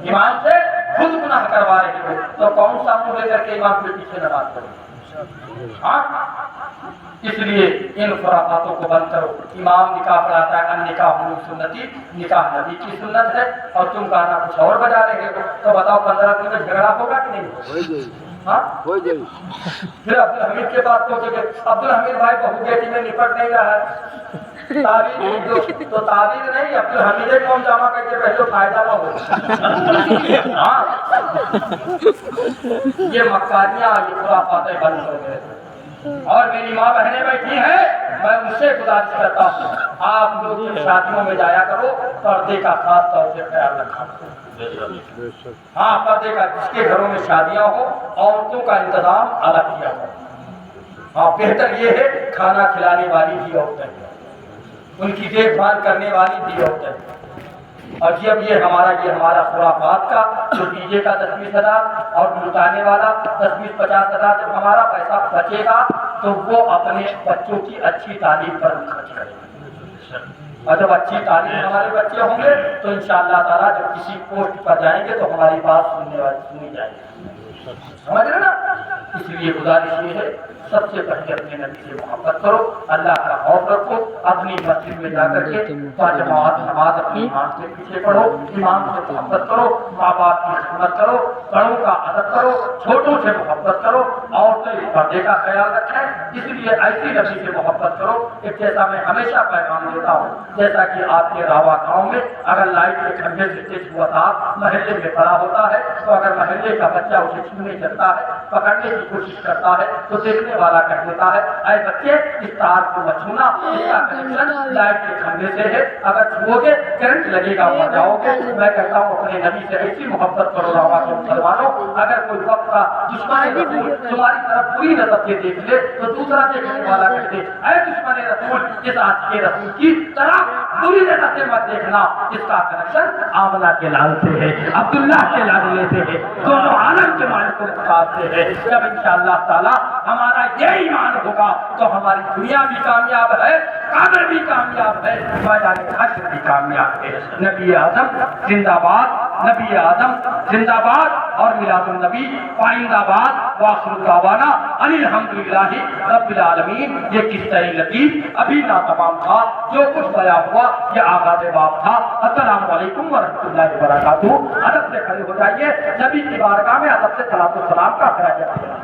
Speaker 1: امام سے خود گناہ کروا رہے ہو تو کون سا منہ لے کر کے امام کے پیچھے نماز پڑھو؟ ہاں اس لیے ان خرافاتوں کو بند کرو۔ امام نکاح پڑھاتا ہے النکاح سنتی، نکاح نبی کی سنت ہے، اور تم گانا کچھ اور بجا رہے ہو تو بتاؤ 15 دن میں جھگڑا ہوگا کہ نہیں؟ ہاں پھر عبدالحمید کے پاس پہنچے گے، عبدالحمید بھائی بہو بیٹی میں نپٹ نہیں رہا ہے، تعویذ دو تو تعویذ نہیں عبدالحمید کون جامع کر کے پہلے فائدہ نہ ہو۔ ہاں یہ مکاریاں یہ خرافاتیں بند کر گئے، اور میری ماں بہنیں بیٹھی ہیں میں ان سے گزارش کرتا ہوں آپ لوگ جب شادیوں میں جایا کرو پردے کا خاص طور سے خیال رکھا کرو۔ ہاں پردے کا، جس کے گھروں میں شادیاں ہو عورتوں کا انتظام الگ کیا ہو۔ ہاں بہتر یہ ہے کھانا کھلانے والی بھی عورتیں، ان کی دیکھ بھال کرنے والی بھی عورتیں، اور جب یہ ہمارا خرافات کا جو ڈی جے کا 10,000 اور لٹانے والا 10-20-50,000 جب ہمارا پیسہ بچے گا تو وہ اپنے بچوں کی اچھی تعلیم پر خرچ کریں گے، اور جب اچھی تعلیم ہمارے بچے ہوں گے تو انشاءاللہ تعالیٰ جب کسی پوسٹ پر جائیں گے تو ہماری بات سنی جائے گی، سمجھ رہے نا؟ اس لیے گزارش یہ ہے سب سے پہلے اپنے نبی سے محبت کرو، اللہ کا خوف رکھو، اپنی مسجد میں جا کر کے باجماعت نماز اپنی امام کے پیچھے پڑھو، امام سے محبت کرو، ماں باپ کی خدمت کرو، بڑوں کا ادب کرو، چھوٹوں سے محبت کرو، عورتیں پردے کا خیال رکھیں۔ اس لیے ایسی نبی سے محبت کرو کہ جیسا میں ہمیشہ پیغام دیتا ہوں، جیسا کہ آپ کے راوا گاؤں میں اگر لائٹ کے کھمبے سے تیز ہوا تھا محلے میں پڑا ہوتا ہے تو اگر محلے کا بچہ اسے چھونے چلتا ہے پکڑنے کی کوشش کرتا ہے تو دیکھنے والا کہہ دیتا ہے اے بچے اس تار کو مت چھونا، اس کا کنیکشن لائٹ کے کھمبے سے ہے، اگر چھوؤ گے کرنٹ لگے گا مر جاؤ گے۔ میں کہتا ہوں اپنے نبی سے ایسی محبت کرو روا کے مسلمانوں، اگر کوئی وقت کا دشمن رسول تمہاری طرف بری نظر سے دیکھ لے تو دوسرا دیکھنے والا کہہ دے اے دشمن رسول اس آج کے رسول کی طرف بری نظر سے مت دیکھنا، اس کا کنیکشن آمنہ کے لال سے ہے، عبداللہ کے لالے سے ہے، دونوں عالم کے مالک و مختار سے ہے۔ جب انشاءاللہ تعالی ہمارا یہ ایمان ہوگا تو ہماری دنیا بھی کامیاب ہے، قبر بھی کامیاب ہے، میدان حشر بھی کامیاب ہے۔ نبی اعظم زندہ باد، نبی اعظم زندہ باد، اور میلاد النبی پائندہ باد، وآخر دعوانا ان الحمدللہ رب العالمین۔ یہ قصہ لطیف ابھی ناتمام تھا، جو کچھ بیان ہوا یہ آغاز باب تھا۔ السلام علیکم ورحمۃ اللہ وبرکاتہ۔ ادب سے کھڑے ہو جائیے، نبی کی بارگاہ میں ادب سے صلاۃ و سلام کا خراج عقیدت۔